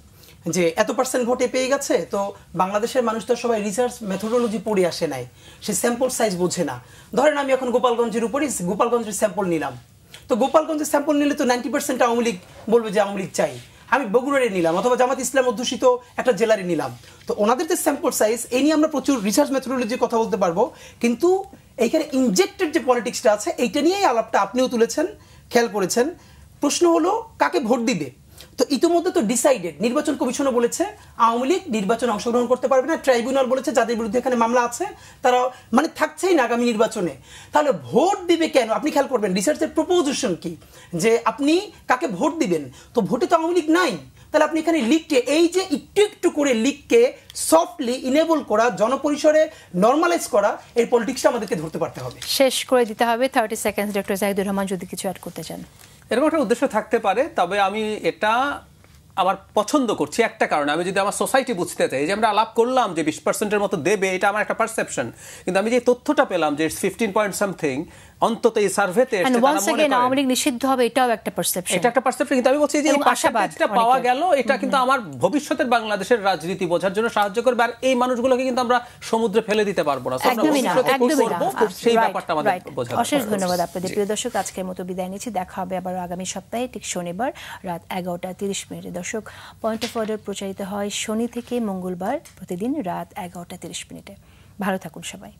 যে এত % ভোটে পেয়ে গেছে, তো বাংলাদেশের মানুষ তো সবাই রিসার্চ মেথোডোলজি পড়ে আসে নাই, সে স্যাম্পল সাইজ বোঝে না। ধরেন আমি এখন গোপালগঞ্জের উপরই গোপালগঞ্জের স্যাম্পল নিলাম, তো গোপালগঞ্জের স্যাম্পল নিলে তো 90% আওয়ামী লীগ বলবে যে আওয়ামী লীগ চাই। আমি বগুড়ারে নিলাম অথবা জামাত ইসলাম অধ্যুষিত একটা জেলারে নিলাম, তো ওনাদের যে স্যাম্পল সাইজ, এই নিয়ে আমরা প্রচুর রিসার্চ মেথোডোলজির কথা বলতে পারবো, কিন্তু এইখানে ইনজেক্টেড যে পলিটিক্সটা আছে এইটা নিয়েই আলাপটা আপনিও তুলেছেন, খেয়াল করেছেন। প্রশ্ন হলো কাকে ভোট দিবে, তো ইতিমধ্যে তো ডিসাইডেড, নির্বাচন কমিশনও বলেছে আওয়ামী লীগ নির্বাচনে অংশগ্রহণ করতে পারবে না, ট্রাইব্যুনাল বলেছে যাদের বিরুদ্ধে এখানে মামলা আছে তারা মানে থাকছেই না আগামী নির্বাচনে। তাহলে ভোট দিবে কেন? আপনি খেয়াল করবেন রিসার্চের প্রপোজিশন কি, যে আপনি কাকে ভোট দিবেন, তো ভোটে তো আওয়ামী লীগ নাই, তাহলে আপনি এখানে লিগকে এই যে একটু একটু করে লিগকে সফটলি ইনেবল করা, জনপরিসরে নর্মালাইজ করা, এই পলিটিক্সটা আমাদেরকে ধরতে পারতে হবে। শেষ করে দিতে হবে 30 সেকেন্ড। ডক্টর জাহিদুর রহমান যদি কিছু অ্যাড করতে চান। এরকম একটা উদ্দেশ্য থাকতে পারে, তবে আমি এটা আমার পছন্দ করছি একটা কারণে, আমি যদি আমার সোসাইটি বুঝতে চাই, যে আমরা আলাপ করলাম যে 20%-এর মতো দেবে, এটা আমার একটা পারসেপশন, কিন্তু আমি যে তথ্যটা পেলাম যে 15 পয়েন্ট সামথিং অন্তত এই সার্ভেতে আওয়ামী লীগ নিষিদ্ধ হবে, এটাও একটা পারসেপশন, এটা একটা পারসেপশন। কিন্তু আমি বলছি যে এই পার্সেপশনটা পাওয়া গেল, এটা কিন্তু আমার ভবিষ্যতের বাংলাদেশের রাজনীতি বোঝার জন্য সাহায্য করবে। আর এই মানুষগুলোকে কিন্তু আমরা সমুদ্রে ফেলে দিতে পারবো না, সেই ব্যাপারটা আমাদের বোঝা। অশেষ ধন্যবাদ আপনাদের। প্রিয় দর্শক, আজকের মতো বিদায় নিচ্ছি। দেখা হবে আবার আগামী সপ্তাহে ঠিক শনিবার রাত 11:30। দর্শক, পয়েন্ট অফ অর্ডার প্রচারিত হয় শনি থেকে মঙ্গলবার প্রতিদিন রাত 11:30। ভালো থাকুন সবাই।